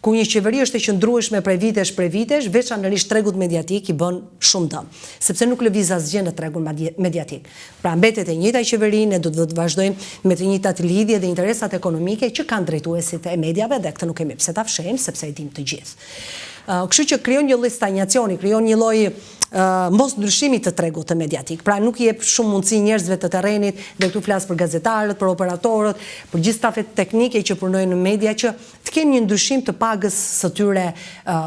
Ku një qeveri është e qëndrueshme prej vitesh, veçanërisht tregut mediatik i bën shumë dëm, sepse nuk lëviz asgjë në tregun mediatik. Pra, mbetet e njëjta qeveri, ne do të vazhdojmë me të njëjtat lidhje dhe interesat ekonomike që kanë drejtuesit e mediave dhe këtë nuk kemi pse ta fshehim sepse e dim të gjithë. Kështu që krijon një lloj stagnacioni, krijon një lloj mos ndryshimi të tregut të mediatik. Pra nuk i jep shumë mundësi njerëzve të terrenit, dhe këtu flas për gazetarët, për operatorët, për gjithë stafet teknike që punojnë në media që të kenë një ndryshim të pagës së tyre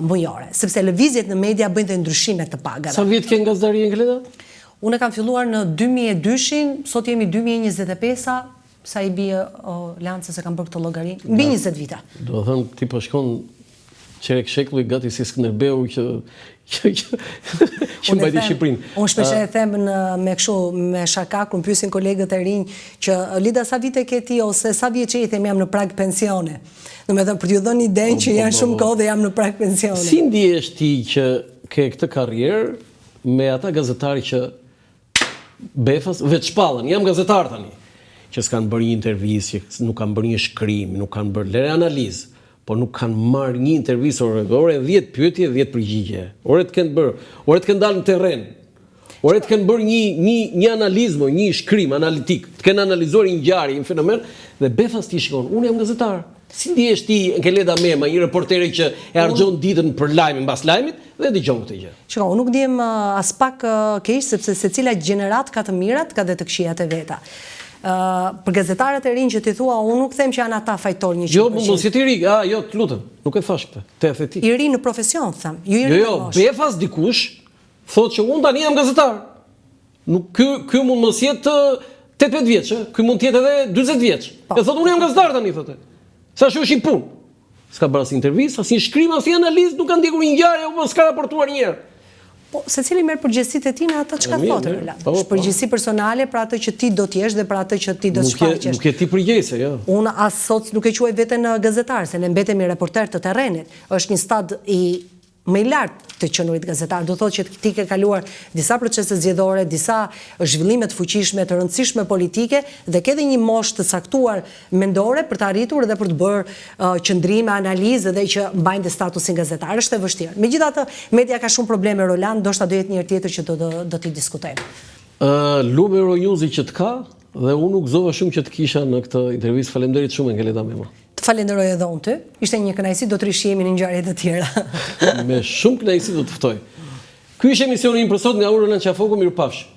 mujore, sepse lëvizjet në media bëjnë të ndryshime të pagave. Sa vjet ke në gazetari Engleda? Unë kam filluar në 2002-shin, sot jemi 2025-a, sa i bie Lancës se kam bërë këtë llogari, mbi 20 vite. Do të thënë ti po shkon qerek shekulli gati si Skënderbeu që mbajti Shqipërinë. Unë shpesh e them me shaka kur pyesin kolegët e rinj që Lida sa vite ke ti ose sa vjeç je, i them jam në prag pensione. Domethënë për t'ju dhënë idenë që janë shumë kohë dhe jam në prag pensione. Si ndihesh ti që ke këtë karrierë me ata gazetari që befas veç shpallën, jam gazetar tani, që s'kan bërë një intervistë, që nuk kanë bërë një shkrim, nuk kanë bërë lere analizë, po nuk kanë marrë një intervistë ore 10 pyetje, 10 përgjigje. Ore të kenë bërë, ore të kenë dalë në terren. Ore të kenë bërë një analizë, një shkrim analitik, të kenë analizuar një ngjarje, një fenomen dhe befas ti shikon, unë jam gazetar. Si ndihesh ti Engeleda Mema, një reporteri që e harxhon ditën për lajmin mbas lajmit dhe dëgjon këtë gjë? Shikoj, unë nuk ndihem as pak keq sepse secila gjenerat ka të mirat, ka dhe të këqijat e veta. Për gazetarët e rinj që ti thua, unë nuk them që janë ata fajtor 100%. Jo, mos jeti i ri, jo, të lutem, nuk e thash këtë. Te e the ti. I ri në profesion, them. Jo, befas dikush thotë që unë tani jam gazetar. Nuk ky mund mos jetë 18 vjeç, ky mund të jetë edhe 40 vjeç. E thotë unë jam gazetar tani, thotë. Sa shoqi punë. S'ka bërë as intervistë, as një shkrim, as një analizë, nuk ka ndjekur një ngjarje apo s'ka raportuar një herë. Po, secili merr përgjegjësitë e tij në atë çka thotë Roland. Është përgjegjësi personale për atë që ti do të jesh dhe për atë që ti do të shfaqesh. Nuk e ti përgjegjëse, jo. Unë as sot nuk e quaj veten gazetar, se ne mbetemi reporter të terrenit. Është një stad i më i lartë të qenurit gazetar. Do thotë që ti ke kaluar disa procese zgjedhore, disa zhvillime të fuqishme, të rëndësishme politike dhe ke edhe një moshë të caktuar mendore për të arritur dhe për të bërë qëndrime, analizë dhe që mbajnë dhe statusin gazetar. Është e vështirë. Megjithatë, media ka shumë probleme, Roland, ndoshta do jetë një herë tjetër që do t'i diskutojmë. Lume Euronews-i që të ka dhe unë u gëzova shumë që të kisha në këtë intervistë. Faleminderit shumë Engeleda Mema. Të falenderoj edhe unë ty. Ishte një kënaqësi, do të rishihemi në ngjarje të tjera. Me shumë kënaqësi do të ftoj. Ky ishte emisioni im për sot nga Roland Qafoku, mirupafshim.